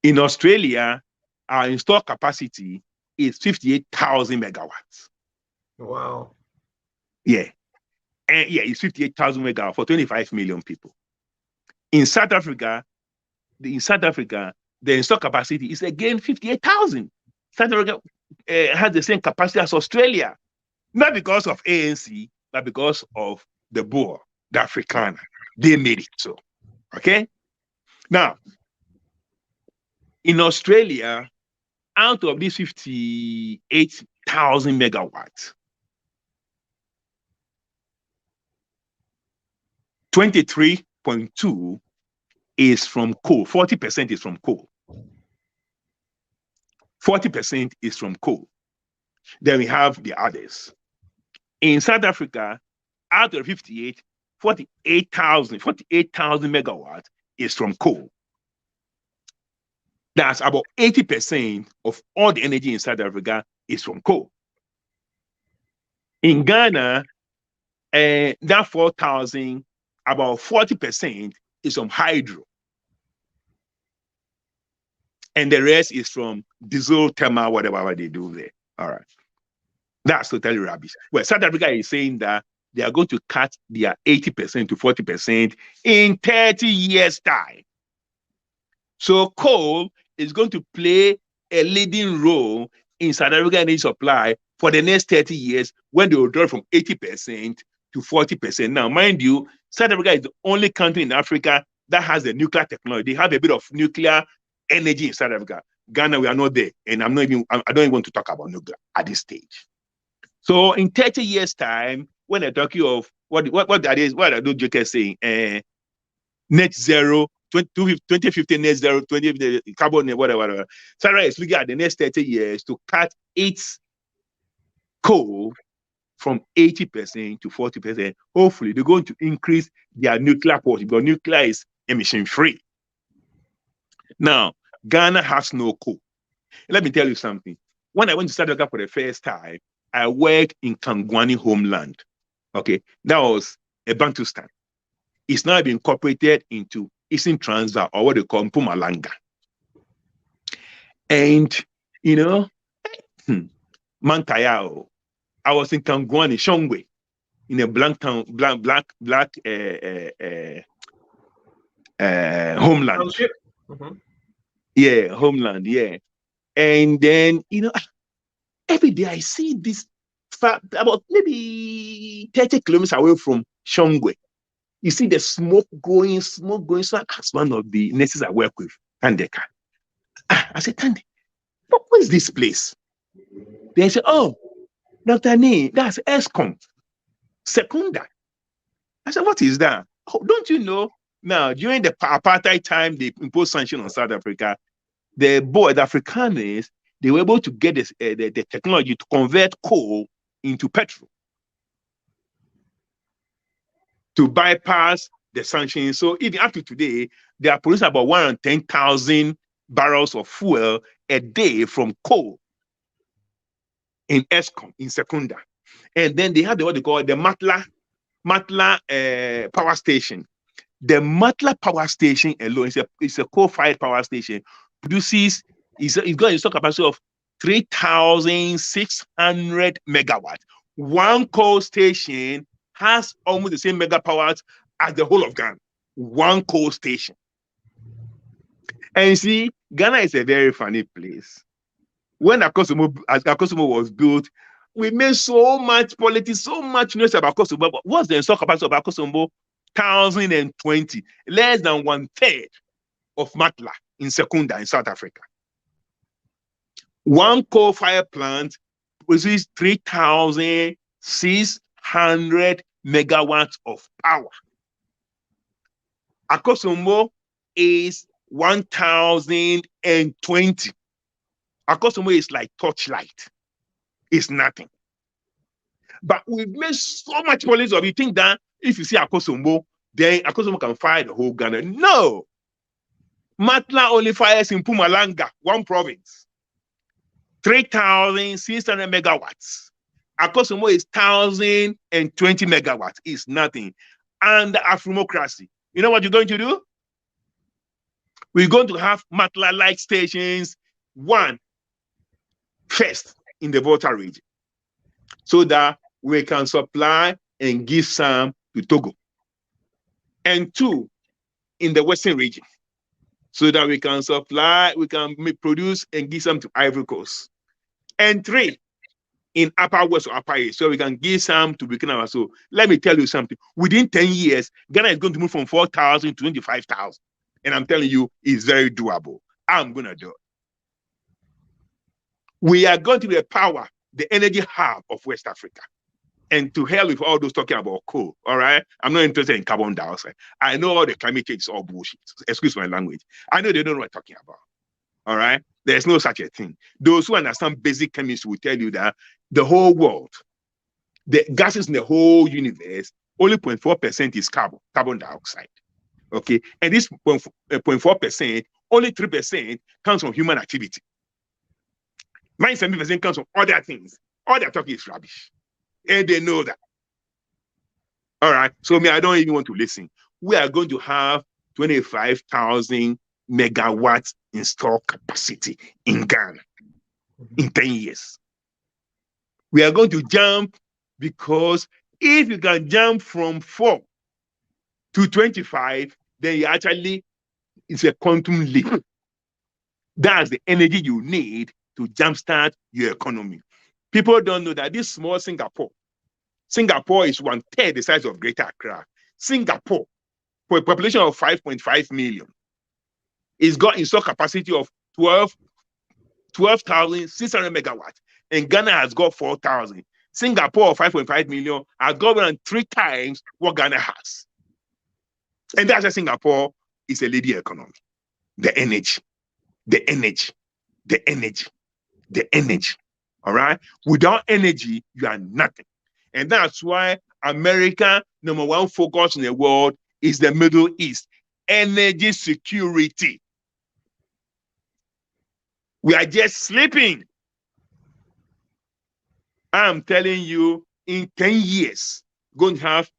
In Australia, our installed capacity is 58,000 megawatts. Wow. Yeah. And yeah, it's 58,000 megawatts for 25 million people. In South Africa, the installed capacity is again 58,000. South Africa has the same capacity as Australia, not because of ANC, but because of the Boer, the Afrikaner. They made it so. Okay? Now, in Australia, out of these 58,000 megawatts, 23.2 is from coal. 40% is from coal. 40% is from coal. Then we have the others. In South Africa, out of 48,000 megawatts is from coal. That's about 80% of all the energy in South Africa is from coal. In Ghana, that 4,000, about 40% is from hydro. And the rest is from diesel, thermal, whatever they do there. All right. That's totally rubbish. Well, South Africa is saying that they are going to cut their 80% to 40% in 30 years' time. So coal is going to play a leading role in South Africa energy supply for the next 30 years when they will draw from 80% to 40%. Now, mind you, South Africa is the only country in Africa that has the nuclear technology. They have a bit of nuclear energy in South Africa. Ghana, we are not there. And I don't even want to talk about nuclear at this stage. So in 30 years' time, when they're talking of what are those jokers saying? Net zero, 2050 net zero, 2050 carbon, whatever. Sarah is looking at the next 30 years to cut its coal from 80% to 40%. Hopefully, they're going to increase their nuclear power because nuclear is emission-free. Now, Ghana has no coal. Let me tell you something. When I went to South Africa for the first time, I worked in Kangwani homeland. Okay, that was a Bantustan. It's now been incorporated into Eastern Transvaal, or what they call Mpumalanga. And, you know, Mantayao, I was in Kangwani, Shongwe, in a black homeland. Mm-hmm. Yeah, homeland, yeah. And then, you know, every day I see this about maybe 30 kilometers away from Shongwe. You see the smoke going. So I asked one of the nurses I work with, Tandeka. I said, Tande, what is this place? They said, oh, Dr. Nii, that's ESCOM, Secunda. I said, what is that? Oh, don't you know? Now, during the apartheid time, they imposed sanctions on South Africa. The Afrikaners, they were able to get this, the technology to convert coal into petrol to bypass the sanctions. So even up to today, they are producing about 110,000 barrels of fuel a day from coal in ESCOM, in Secunda. And then they have what they call the Matla power station. The Matla power station alone is a coal-fired power station. Produces, it's got a stock capacity of 3,600 megawatts. One coal station has almost the same mega powers as the whole of Ghana. One coal station. And you see, Ghana is a very funny place. When Akosomo was built, we made so much politics, so much news about Akosomo. But what's the stock capacity of Akosomo? 1,020, less than 1/3 of Matla in Secunda in South Africa. One coal-fired plant produces 3,600 megawatts of power. Akosomo is 1,020. Akosomo is like torchlight. It's nothing. But we've made so much politics of it. You think that if you see Akosomo, then Akosomo can fire the whole Ghana. No. Matla only fires in Mpumalanga, one province. 3,600 megawatts. Akosomo is 1,020 megawatts. It's nothing. And the Afremocracy. You know what you're going to do? We're going to have Matla-like stations, one first in the Volta region, so that we can supply and give some to Togo. And two, in the Western region, so that we can supply, we can produce and give some to Ivory Coast. And three, in Upper West or Upper East, so we can give some to Burkina Faso. Let me tell you something. Within 10 years, Ghana is going to move from 4,000 to 25,000. And I'm telling you, it's very doable. I'm going to do it. We are going to empower the energy hub of West Africa. And to hell with all those talking about coal, all right? I'm not interested in carbon dioxide. I know all the climate change is all bullshit. Excuse my language. I know they don't know what I'm talking about, all right? There's no such a thing. Those who understand basic chemistry will tell you that the whole world, the gases in the whole universe, only 0.4% is carbon dioxide, okay? And this 0.4%, only 3% comes from human activity. 97% comes from other things. All they're talking is rubbish. And they know that. All right. So I don't even want to listen. We are going to have 25,000 megawatts installed capacity in Ghana in 10 years. We are going to jump, because if you can jump from 4 to 25, then it's a quantum leap. That's the energy you need to jumpstart your economy. People don't know that this small Singapore is 1/3 the size of Greater Accra. Singapore, for a population of 5.5 million, is got installed capacity of 12,600 megawatts, and Ghana has got 4,000. Singapore, 5.5 million, has got around 3 times what Ghana has. And that's why Singapore is a leading economy. The energy. All right? Without energy, you are nothing. And that's why America, number one focus in the world is the Middle East. Energy security. We are just sleeping. I'm telling you, in 10 years, going to have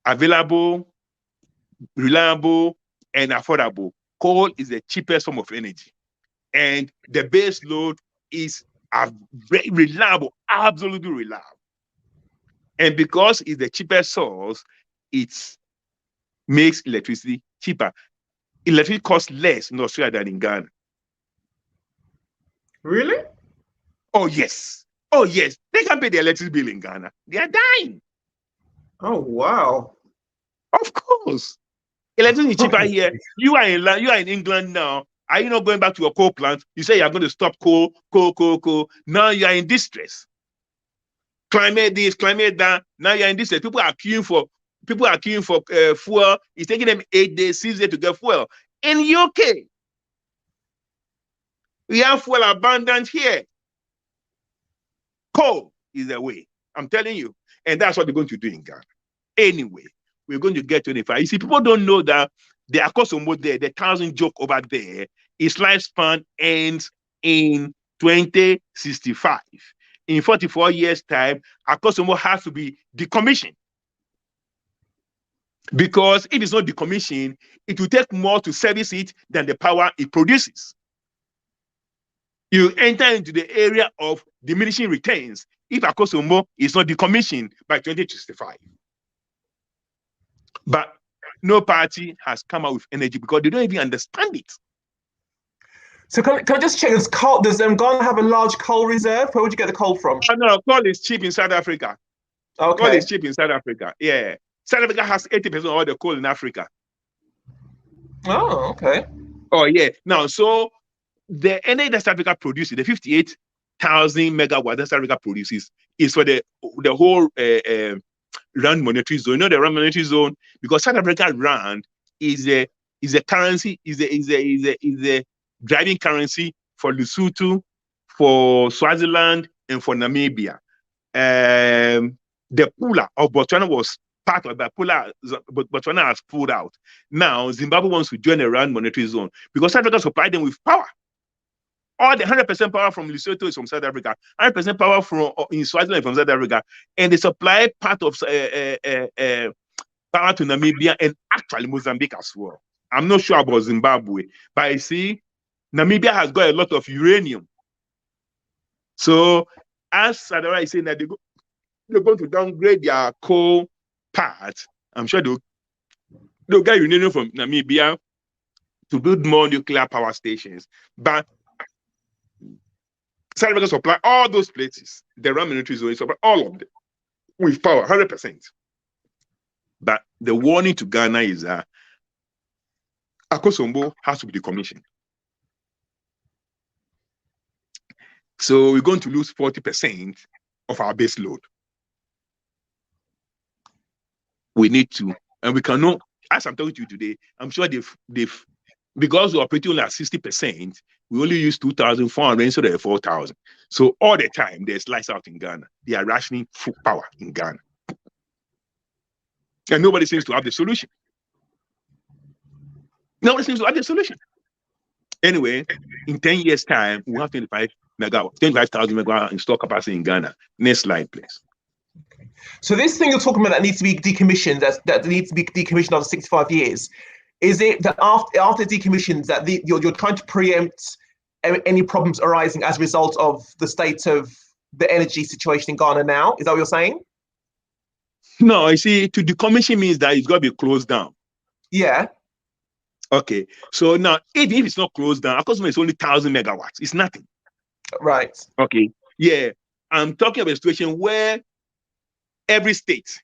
available, reliable, and affordable. Coal is the cheapest form of energy. And the base load is very reliable, absolutely reliable. And because it's the cheapest source, it makes electricity cheaper. Electricity costs less in Australia than in Ghana. Really? Oh, yes. Oh, yes. They can pay the electricity bill in Ghana. They are dying. Oh, wow. Of course. Electricity is cheaper here. You are in England now. Are you not going back to your coal plant? You say you're going to stop coal. Now you are in distress. Climate this, climate that. Now you're in distress. People are queuing for fuel. It's taking them 8 days, 6 days to get fuel. In UK, we have fuel abundant here. Coal is the way. I'm telling you. And that's what they're going to do in Ghana. Anyway, we're going to get 25. You see, people don't know that the Akosombo there, the 1,000 joke over there, its lifespan ends in 2065. In 44 years' time, Akosombo has to be decommissioned. Because if it's not decommissioned, it will take more to service it than the power it produces. You enter into the area of diminishing returns if Akosombo is not decommissioned by 2065. But no party has come out with energy because they don't even understand it. So can I just check, does Ghana have a large coal reserve? Where would you get the coal from? No, coal is cheap in South Africa. Okay. Coal is cheap in South Africa. Yeah. South Africa has 80% of all the coal in Africa. Oh, okay. Oh, yeah. Now, so the energy that South Africa produces, the 58,000 megawatts that South Africa produces, is for the whole rand monetary zone. You know the rand monetary zone, because South Africa rand is a currency, is a driving currency for Lesotho, for Swaziland, and for Namibia. The Pula of Botswana was part of that. But Botswana has pulled out. Now Zimbabwe wants to join the rand monetary zone because South Africa supplied them with power. All the 100% power from Lesotho is from South Africa, 100% power from in Swaziland from South Africa, and they supply part of power to Namibia and actually Mozambique as well. I'm not sure about Zimbabwe, but I see Namibia has got a lot of uranium. So as Sadara is saying that they're going to downgrade their coal part, I'm sure they'll get uranium from Namibia to build more nuclear power stations. But South Africa supply all those places, the rand monetary zone supply all of them with power, 100%. But the warning to Ghana is that Akosombo has to be decommissioned. So we're going to lose 40% of our base load. We need to, and we cannot, as I'm talking to you today, I'm sure they've because we're operating only at 60%, we only use 2,400 instead of 4,000. So all the time, there's lights out in Ghana. They are rationing food power in Ghana. And nobody seems to have the solution. Nobody seems to have the solution. Anyway, in 10 years' time, we'll have 25,000 megawatts installed capacity in Ghana. Next slide, please. Okay. So this thing you're talking about that needs to be decommissioned, that needs to be decommissioned after 65 years, is it that after decommissions that you're trying to preempt any problems arising as a result of the state of the energy situation in Ghana now? Is that what you're saying? No, I see. To decommission means that it's got to be closed down. Yeah. Okay. So now, even if it's not closed down, of course, it's only 1,000 megawatts. It's nothing. Right. Okay. Yeah. I'm talking about a situation where every state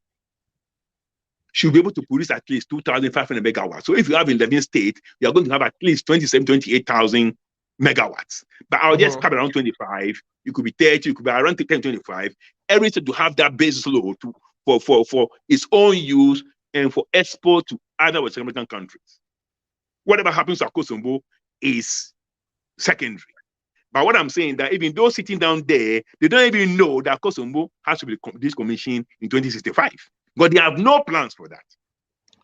should be able to produce at least 2,500 megawatts. So if you have 11 states, you are going to have at least 27, 28,000 megawatts. But I'll just cap around 25. It could be 30, it could be around 10, 25. Every state to have that basis load for its own use and for export to other West African countries. Whatever happens to Akosombo is secondary. But what I'm saying that even those sitting down there, they don't even know that Akosombo has to be decommissioned in 2065. But they have no plans for that.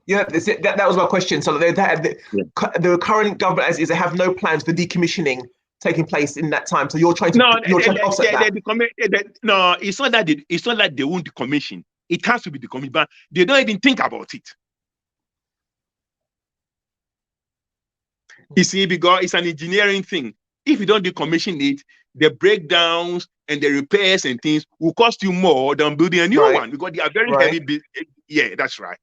Yeah, that was my question. So the current government as is, they have no plans for decommissioning taking place in that time. So you're trying to offset that. No, it's not that they won't decommission. It has to be decommissioned, but they don't even think about it. You see, because it's an engineering thing. If you don't decommission it, the breakdowns and the repairs and things will cost you more than building a new one, because they are very heavy. Yeah, that's right.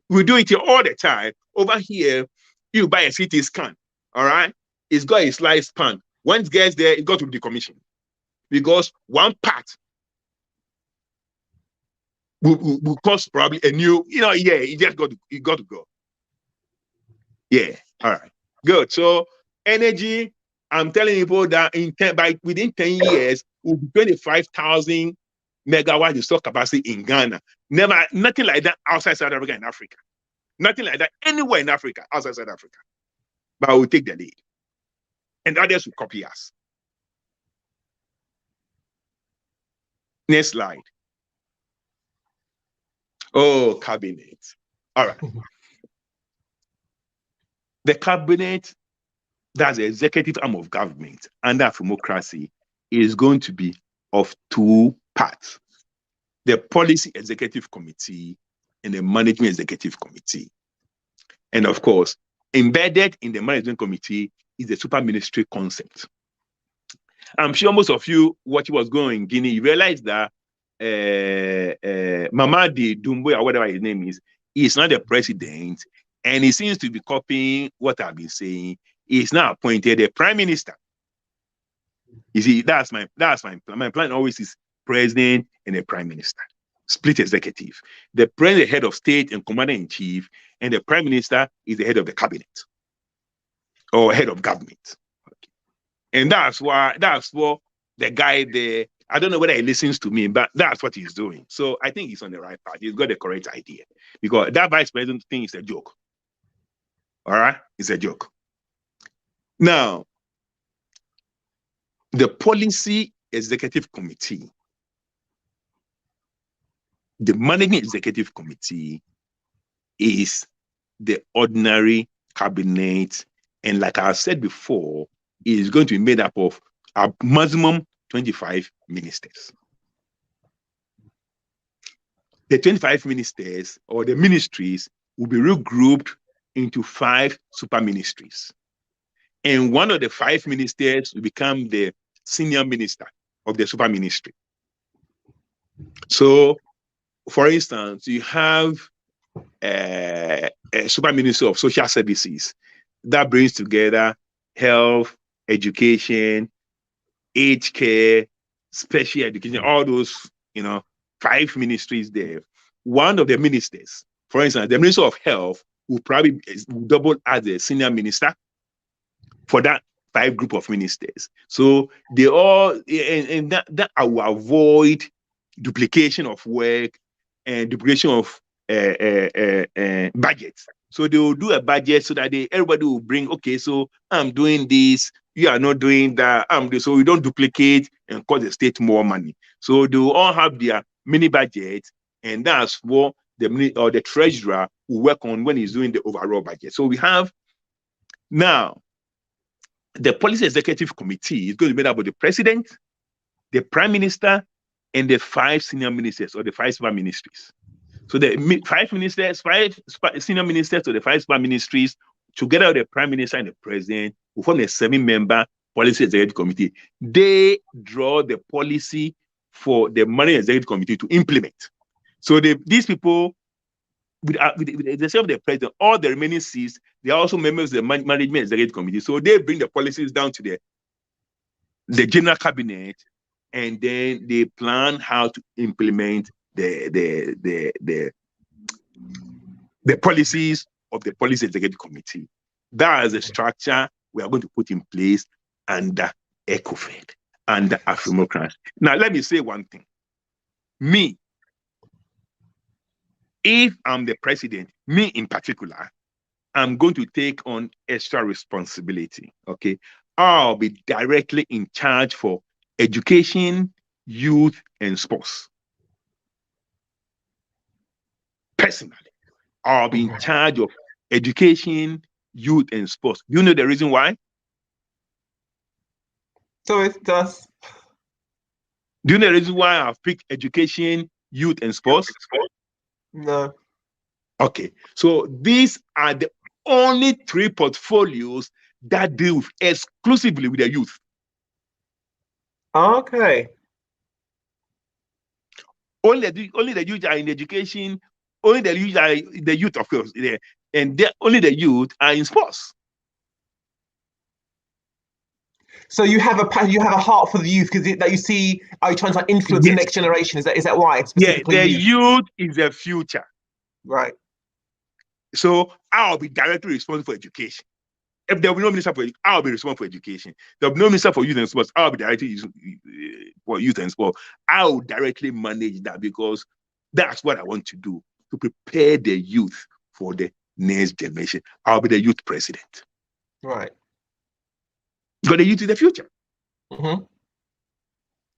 We do it here all the time. Over here, you buy a CT scan, all right? It's got a slice span. Once it gets there, it got to be decommissioned, because one part will cost probably a new, it just got to go. Yeah, all right, good. So energy, I'm telling people that within 10 years, will be 25,000 megawatts of stock capacity in Ghana. Nothing like that outside South Africa and Africa. Nothing like that anywhere in Africa, outside South Africa. But we'll take the lead. And others will copy us. Next slide. Oh, cabinet. All right. The cabinet, that's the executive arm of government under Afremocracy, is going to be of two parts: the policy executive committee and the management executive committee. And of course, embedded in the management committee is the super ministry concept. I'm sure most of you watching what's going on in Guinea, you realize that Mamadi Doumbouya, or whatever his name is not the president, and he seems to be copying what I've been saying. He's now appointed a prime minister. You see, that's my plan. My plan always is president and a prime minister, split executive. The president, the head of state and commander-in-chief, and the prime minister is the head of the cabinet or head of government. Okay. And that's what the guy there, I don't know whether he listens to me, but that's what he's doing. So I think he's on the right path. He's got the correct idea, because that vice president thing is a joke. All right? It's a joke. Now, the policy executive committee, the management executive committee, is the ordinary cabinet, and like I said before, is going to be made up of a maximum 25 ministers. The 25 ministers or the ministries will be regrouped into 5 super ministries. And one of the 5 ministers will become the senior minister of the super ministry. So, for instance, you have a super minister of social services that brings together health, education, aged care, special education, all those, 5 ministries there. One of the ministers, for instance, the Minister of Health will probably double as a senior minister for that 5 group of ministers. So they all, and that will avoid duplication of work and duplication of budgets. So they will do a budget so that everybody will bring, okay, so I'm doing this, you are not doing that, so we don't duplicate and cost the state more money. So they will all have their mini budget, and that's what the treasurer will work on when he's doing the overall budget. So we have now the policy executive committee is going to be made up of the president, the prime minister, and the 5 senior ministers or the 5 super ministries. So the 5 ministers, 5 senior ministers to the 5 super ministries, together with the prime minister and the president, will form a 7-member policy executive committee. They draw the policy for the management executive committee to implement. So these people, with the exception of the president, all the remaining seats, they are also members of the management executive committee. So they bring the policies down to the general cabinet, and then they plan how to implement the policies of the policy executive committee. That is the structure we are going to put in place under ECOFED, under Afremocracy. Now, let me say one thing. Me, if I'm the president, me in particular, I'm going to take on extra responsibility, okay? I'll be directly in charge for education, youth, and sports. Personally, I'll be in charge of education, youth, and sports. Do you know the reason why? So it does. Do you know the reason why I've picked education, youth, and sports? No. Okay, so these are the only 3 portfolios that deal exclusively with the youth. Okay. Only the youth are in education, only the youth are the youth, of course, and only the youth are in sports. So you have a heart for the youth because that you see, are you trying to influence the next generation? Is that why? Specifically the youth is the future. Right. So I'll be directly responsible for education. If there will be no minister for education, I'll be responsible for education. There will be no minister for youth and sports, I'll be directly for youth and sports. I'll directly manage that because that's what I want to do, to prepare the youth for the next generation. I'll be the youth president. Right. Because the youth is the future.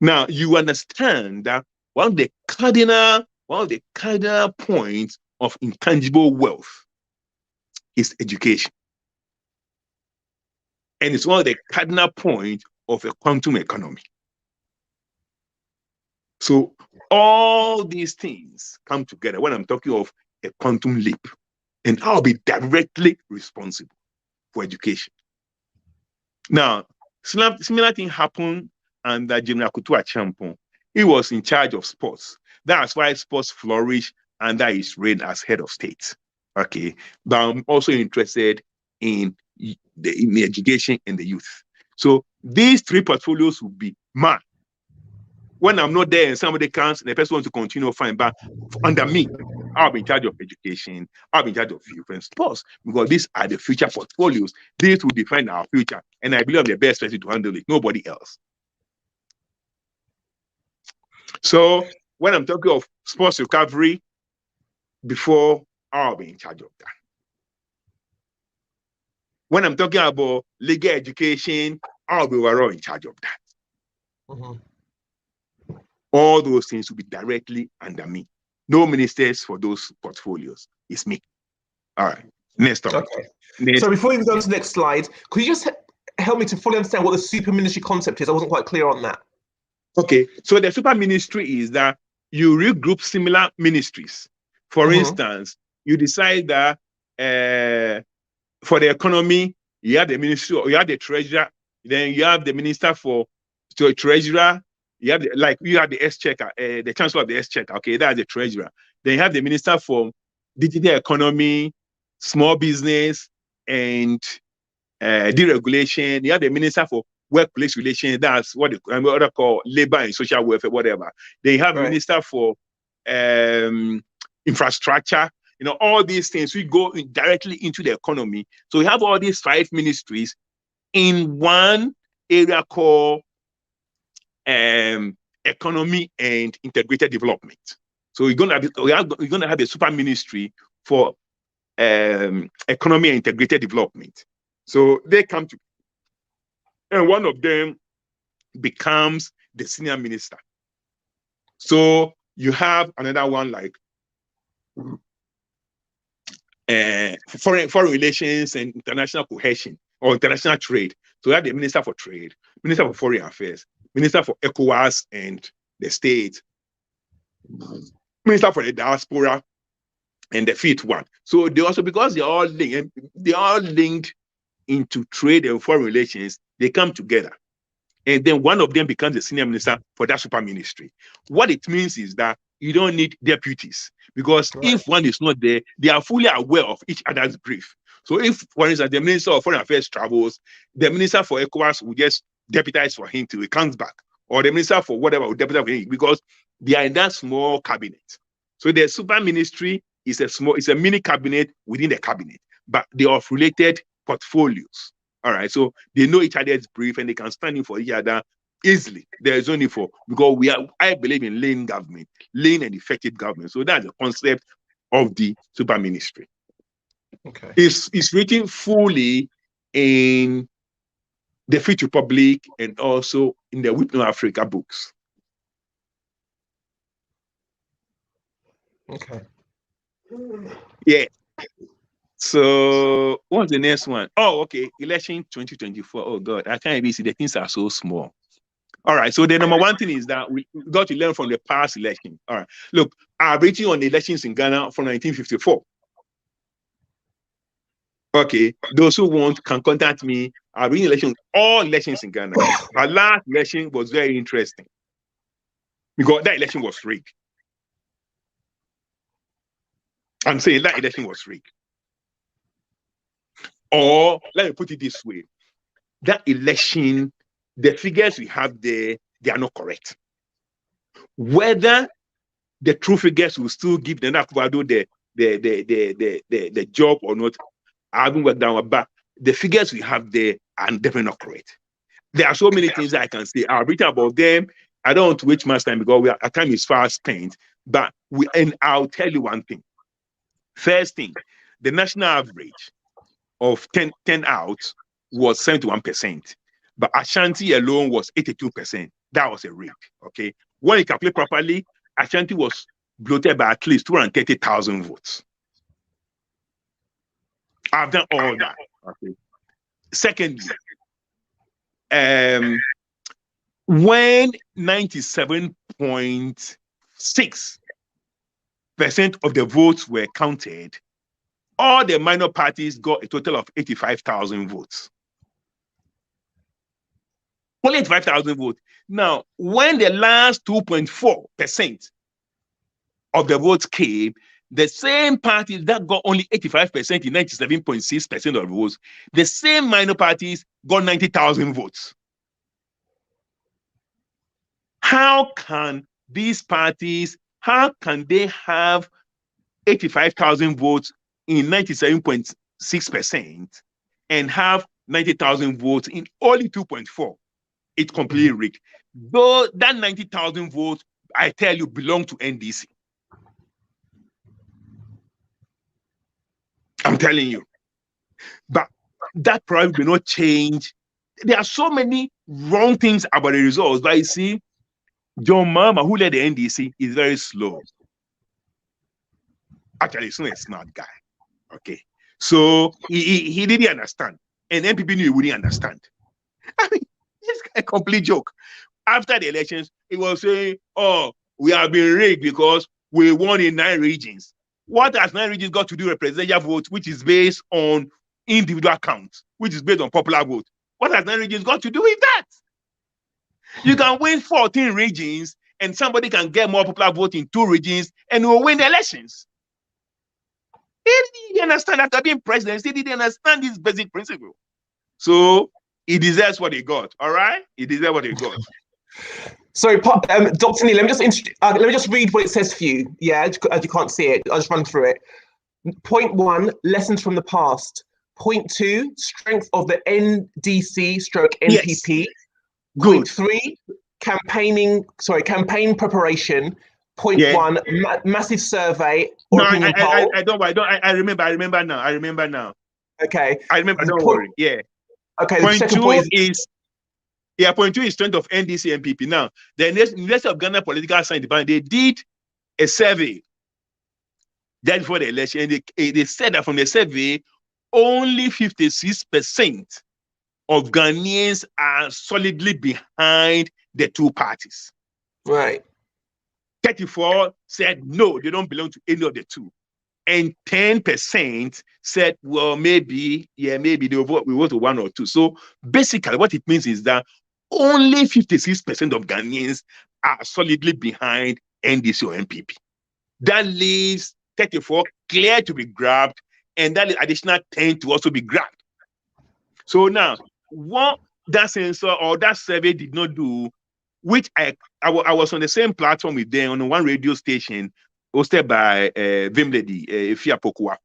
Now, you understand that one of the cardinal points of intangible wealth is education. And it's one of the cardinal points of a quantum economy. So all these things come together when I'm talking of a quantum leap. And I'll be directly responsible for education. Now, similar thing happened under General Kutua Champon. He was in charge of sports. That's why sports flourished under his reign as head of state. Okay, but I'm also interested in the education and the youth. So these 3 portfolios will be mine. When I'm not there and somebody comes and the person wants to continue fine, but under me, I'll be in charge of education, I'll be in charge of youth and sports, because these are the future portfolios. These will define our future. And I believe I'm the best person to handle it, nobody else. So when I'm talking of sports recovery, before, I'll be in charge of that. When I'm talking about legal education, I'll be overall in charge of that. All those things will be directly under me. No ministers for those portfolios. It's me. All right. Next topic. Okay. So before we go to the next slide, could you just help me to fully understand what the super ministry concept is? I wasn't quite clear on that. Okay. So the super ministry is that you regroup similar ministries. For instance, you decide that for the economy, you have the ministry, or you have the treasurer, then you have the minister for treasurer. You have the exchequer, the chancellor of the exchequer. Okay, that's the treasurer. Then you have the minister for digital economy, small business, and deregulation. You have the minister for workplace relations. That's what they call labor and social welfare, whatever. They have a minister for infrastructure. You know, all these things, we go directly into the economy. So we have all these 5 ministries in one area called economy and integrated development. So we're gonna have a super ministry for economy and integrated development. So they come to, and one of them becomes the senior minister. So you have another one like foreign relations and international cohesion or international trade. So you have the minister for trade, minister for foreign affairs, minister for ECOWAS and the state, minister for the diaspora, and the 5th one. So they also, because they're all linked into trade and foreign relations, they come together. And then one of them becomes the senior minister for that super ministry. What it means is that you don't need deputies, because if one is not there, they are fully aware of each other's brief. So if, for instance, the minister of foreign affairs travels, the minister for ECOWAS will just deputize for him till he comes back. or the minister for whatever, or deputy for anything, because they are in that small cabinet. So the super ministry is a mini cabinet within the cabinet, but they are related portfolios. All right, so they know each other's brief and they can stand in for each other easily. There is only because I believe in lean government, lean and effective government. So that's the concept of the super ministry. Okay. It's written fully in the Fifth Republic and also in the Whip No Africa books. Okay. Yeah. So what's the next one? Oh, okay. Election 2024. Oh God, I can't even see. The things are so small. All right. So the number one thing is that we got to learn from the past election. All right. Look, I've written on the elections in Ghana from 1954. Okay. Those who want can contact me. I've written all elections in Ghana. Our last election was very interesting because that election was rigged. I'm saying that election was rigged. Or let me put it this way: that election, the figures we have there, they are not correct. Whether the true figures will still give the Nakubado the job or not, I haven't worked down, but the figures we have there are definitely not correct. There are so many things that I can say. I've written about them. I don't want to waste much time because our time is fast spent. But I'll tell you one thing. First thing, the national average of 10 out was 71%, but Ashanti alone was 82%. That was a rig. Okay, when you calculate properly, Ashanti was bloated by at least 230,000 votes. I've done all that. Okay. Secondly, when 97.6% of the votes were counted, all the minor parties got a total of 85,000 votes. Only 85,000 votes. Now, when the last 2.4% of the votes came, the same parties that got only 85% in 97.6% of the votes, the same minor parties got 90,000 votes. How can these parties, how can they have 85,000 votes in 97.6% and have 90,000 votes in only 2.4%? It's completely rigged. Though that 90,000 votes, I tell you, belong to NDC. I'm telling you. But that probably will not change. There are so many wrong things about the results. But you see, John Mahama, who led the NDC, is very slow. Actually, he's not a smart guy. Okay. So he didn't understand. And MPP knew he wouldn't understand. I mean, it's a complete joke. After the elections, he was saying, oh, we have been rigged because we won in 9 regions. What has 9 regions got to do with presidential vote, which is based on individual count, which is based on popular vote? What has 9 regions got to do with that? You can win 14 regions and somebody can get more popular vote in 2 regions and will win the elections. He didn't understand after being president. He didn't understand this basic principle. So he deserves what he got. All right, he deserves what he got. Sorry, Dr. Nii, let me just read what it says for you. Yeah, as you can't see it, I'll just run through it. Point 1, lessons from the past. Point 2, strength of the NDC/NPP. Yes. Point 3, campaign preparation. Point 1, massive survey or opinion poll. I remember now. Okay. I remember, don't worry. Yeah. Okay, point 2 is strength of NDC and NPP. Now, the University of Ghana Political Science Department, they did a survey just before the election, and they said that from the survey, only 56% of Ghanaians are solidly behind the 2 parties. Right. 34 said no, they don't belong to any of the 2. And 10% said, well, maybe they will vote to 1 or 2. So basically, what it means is that only 56% of Ghanaians are solidly behind NDC or NPP. That leaves 34 clear to be grabbed, and that additional 10 to also be grabbed. So now, what that sensor or that survey did not do which I was on the same platform with them on one radio station hosted by Vimledi Fia Pokua.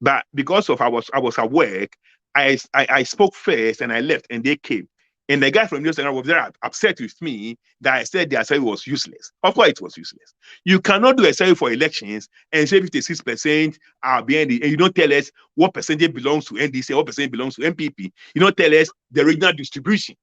But because of I was at work, I spoke first and I left and they came. And the guy from News Center was very upset with me that I said their survey was useless. Of course, it was useless. You cannot do a survey for elections and say 56% are behind it, and you don't tell us what percentage belongs to NDC, what percentage belongs to MPP. You don't tell us the regional distribution.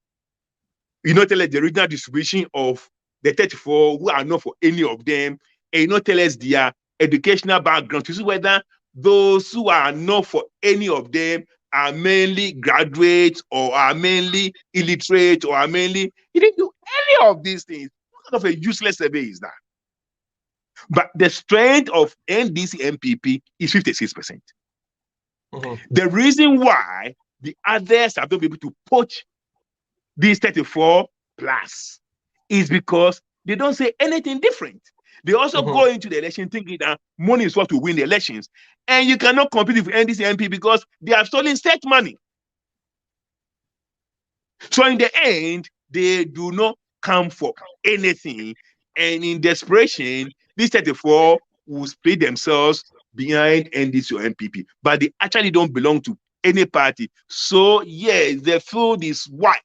You don't tell us the regional distribution of the 34 who are not for any of them, and you don't tell us their educational background to see whether those who are not for any of them are mainly graduates or are mainly illiterate or are mainly, you didn't do any of these things. What kind of a useless survey is that? But the strength of NDC MPP is 56%. The reason why the others have not been able to poach these 34 plus is because they don't say anything different. They also go into the election thinking that money is what to win the elections. And you cannot compete with NDC MP because they have stolen state money. So in the end, they do not come for anything. And in desperation, these 34 will split themselves behind NDC or MPP. But they actually don't belong to any party. So yes, the field is white.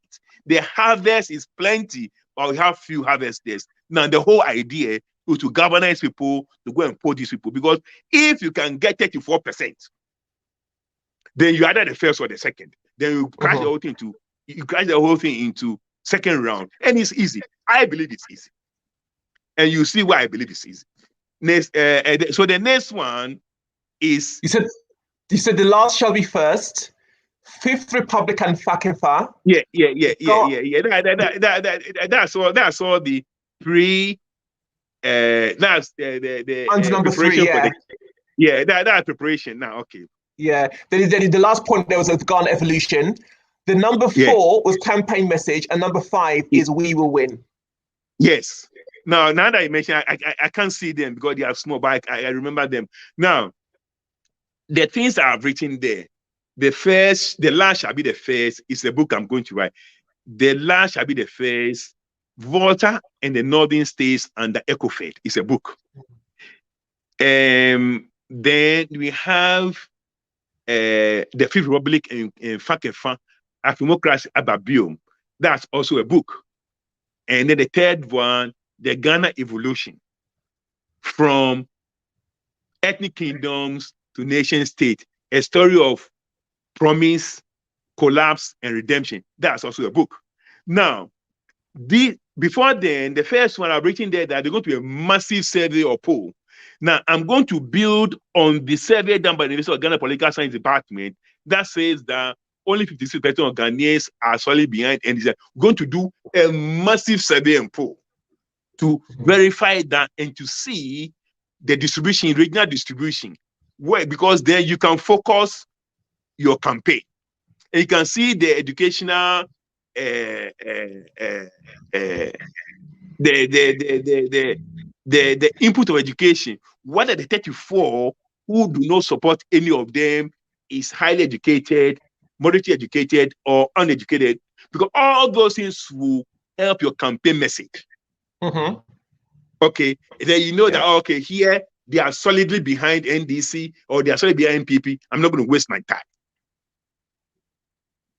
The harvest is plenty, but we have few harvesters. Now the whole idea is to galvanize people to go and poach these people, because if you can get 34%, then you either the first or the second. Then you crash the whole thing into second round, and it's easy. I believe it's easy, and you see why I believe it's easy. Next, so the next one is you said the last shall be first. Fifth Republican Fakefa. Yeah. That's all the pre. That's the under number preparation 3, yeah. for the that's preparation now. Okay. Yeah. Then the last point there was a Ghana evolution. The number 4 was campaign message, and number 5 is we will win. Yes. Now that you mention, I can't see them because they are small, but I remember them. Now, the things I've written there. The last shall be the first is the book I'm going to write. The last shall be the first. Volta and the Northern States under ECOFED is a book. Then we have the Fifth Republic in Fakefa, Afremocracy Ababium. That's also a book. And then the third one, the Ghana Evolution, from ethnic kingdoms to nation state, a story of promise, collapse, and redemption. That's also a book. Now, before then, the first one I've written there that they're going to be a massive survey or poll. Now, I'm going to build on the survey done by the University of Ghana Political Science Department that says that only 56% of Ghanaians are solely behind, and they're going to do a massive survey and poll to verify that and to see the distribution, regional distribution, because then you can focus your campaign. And you can see the educational the input of education. Whether the 34 who do not support any of them is highly educated, moderately educated, or uneducated, because all those things will help your campaign message. Okay, then you know that okay, here they are solidly behind NDC or they are solidly behind MPP. I'm not going to waste my time.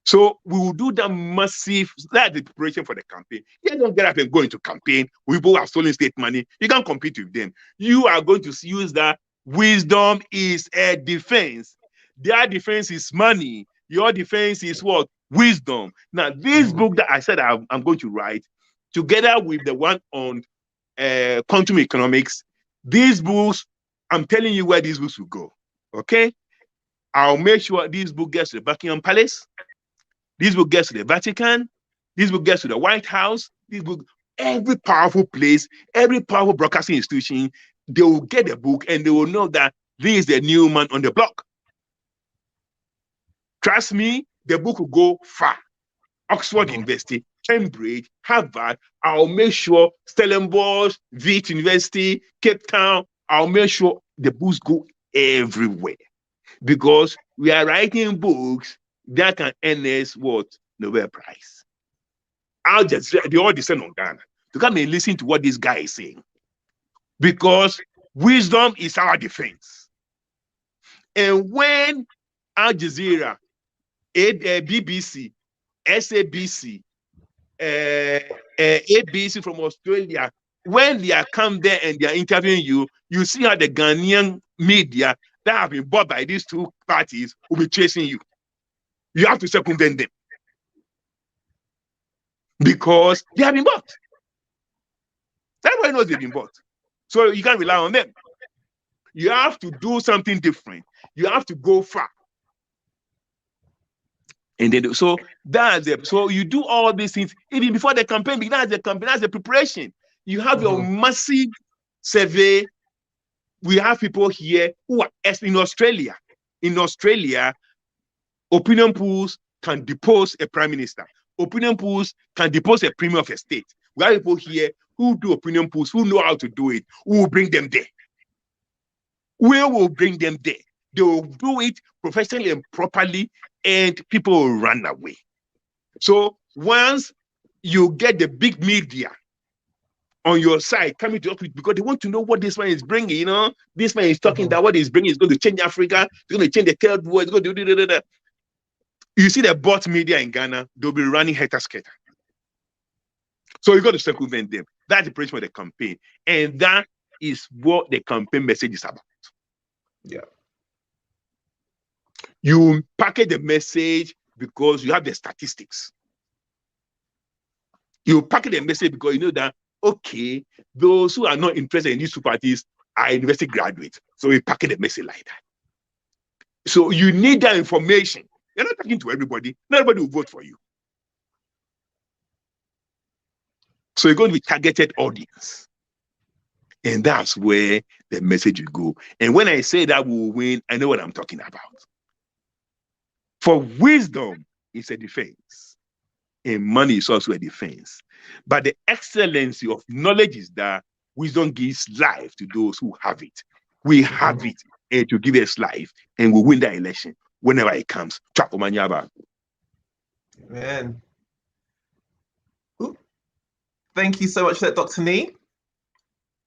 So we will do that massive, that's the preparation for the campaign. You don't get up and go into campaign. People have stolen state money. You can't compete with them. You are going to use that. Wisdom is a defense. Their defense is money. Your defense is what? Wisdom. Now, this book that I said I'm going to write, together with the one on quantum economics, these books, I'm telling you where these books will go. Okay? I'll make sure this book gets to the Buckingham Palace. This book gets to the Vatican. This book gets to the White House. This book, every powerful place, every powerful broadcasting institution, they will get the book and they will know that this is the new man on the block. Trust me, the book will go far. Oxford University, Cambridge, Harvard. I'll make sure Stellenbosch, Wits University, Cape Town. I'll make sure the books go everywhere, because we are writing books that can earn us what? Nobel Prize. They all descend on Ghana. to come and listen to what this guy is saying. Because wisdom is our defense. And when Al Jazeera, BBC, SABC, ABC from Australia, when they are come there and they are interviewing you, you see how the Ghanaian media that have been bought by these two parties will be chasing you. You have to circumvent them because they have been bought. Everybody knows they've been bought. So you can't rely on them. You have to do something different. You have to go far. And then, so that's it. So you do all these things even before the campaign begins. That's the preparation. You have your massive survey. We have people here who are in Australia. In Australia, opinion polls can depose a prime minister. Opinion polls can depose a premier of a state. We have people here who do opinion polls, who know how to do it, who will bring them there. We will bring them there. They will do it professionally and properly, and people will run away. So once you get the big media on your side coming to talk with, because they want to know what this man is bringing, you know, this man is talking that what he's bringing is going to change Africa, it's going to change the third world, it's going to do da. You see the bot media in Ghana, they'll be running helter-skelter. So you got to circumvent them. That's the preparation for the campaign. And that is what the campaign message is about. Yeah. You package the message because you have the statistics. You package the message because you know that, okay, those who are not interested in these two parties are university graduates. So we package the message like that. So you need that information. You're not talking to everybody. Not everybody will vote for you. So you're going to be targeted audience. And that's where the message will go. And when I say that we will win, I know what I'm talking about. For wisdom is a defense. And money is also a defense. But the excellency of knowledge is that wisdom gives life to those who have it. We have it, and to give us life, and we win the election whenever it comes. Amen. Ooh. Thank you so much for that, Dr. Nii.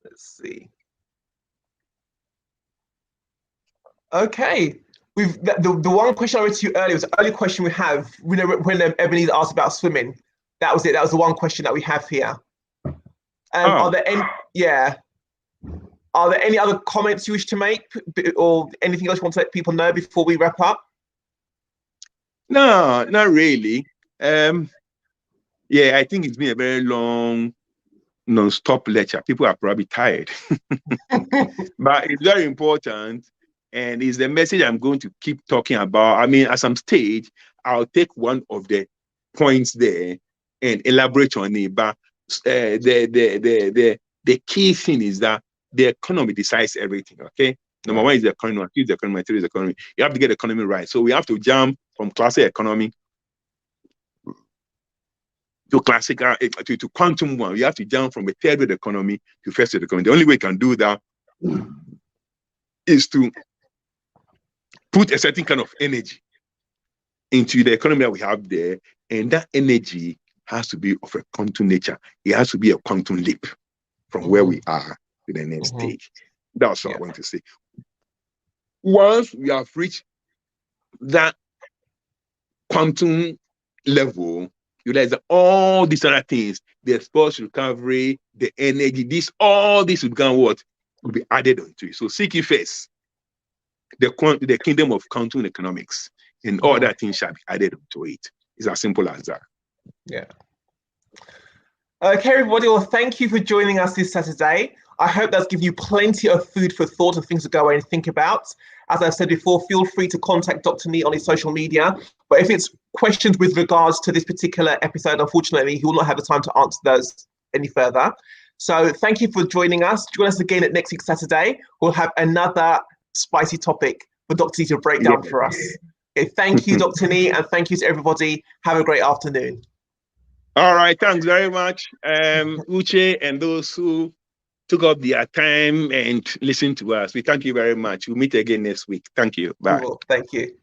Let's see. Okay. The one question I read to you earlier was the only question we have. We know when Ebenezer asked about swimming. That was it. That was the one question that we have here. Are there any? Yeah. Are there any other comments you wish to make, or anything else you want to let people know before we wrap up? No, not really. Yeah, I think it's been a very long, non-stop lecture. People are probably tired, but it's very important. And it's the message I'm going to keep talking about. I mean, as I'm stage, I'll take one of the points there and elaborate on it. But the key thing is that the economy decides everything. Okay, number one is the economy, two is the economy, three is the economy. You have to get the economy right. So we have to jump from classic economy to classical to quantum one. You have to jump from a third world economy to first world economy. The only way you can do that is to put a certain kind of energy into the economy that we have there, and that energy has to be of a quantum nature. It has to be a quantum leap from where we are to the next stage. That's what I want to say. Once we have reached that quantum level, you realize that all these other things, the sports recovery, the energy, all this will become what will be added onto it. So seek it first. The kingdom of quantum economics, and all that things shall be added to it. It's as simple as that. Yeah. Okay, everybody. Well, thank you for joining us this Saturday. I hope that's given you plenty of food for thought and things to go away and think about. As I said before, feel free to contact Dr. Nii on his social media. But if it's questions with regards to this particular episode, unfortunately, he will not have the time to answer those any further. So thank you for joining us. Join us again at next week Saturday. We'll have another spicy topic for Dr. Nii to break down for us. Okay, thank you, Dr. Nii, and thank you to everybody. Have a great afternoon. All right, thanks very much, Uche, and those who took up their time and listened to us. We thank you very much. We'll meet again next week. Thank you. Bye. Cool. Thank you.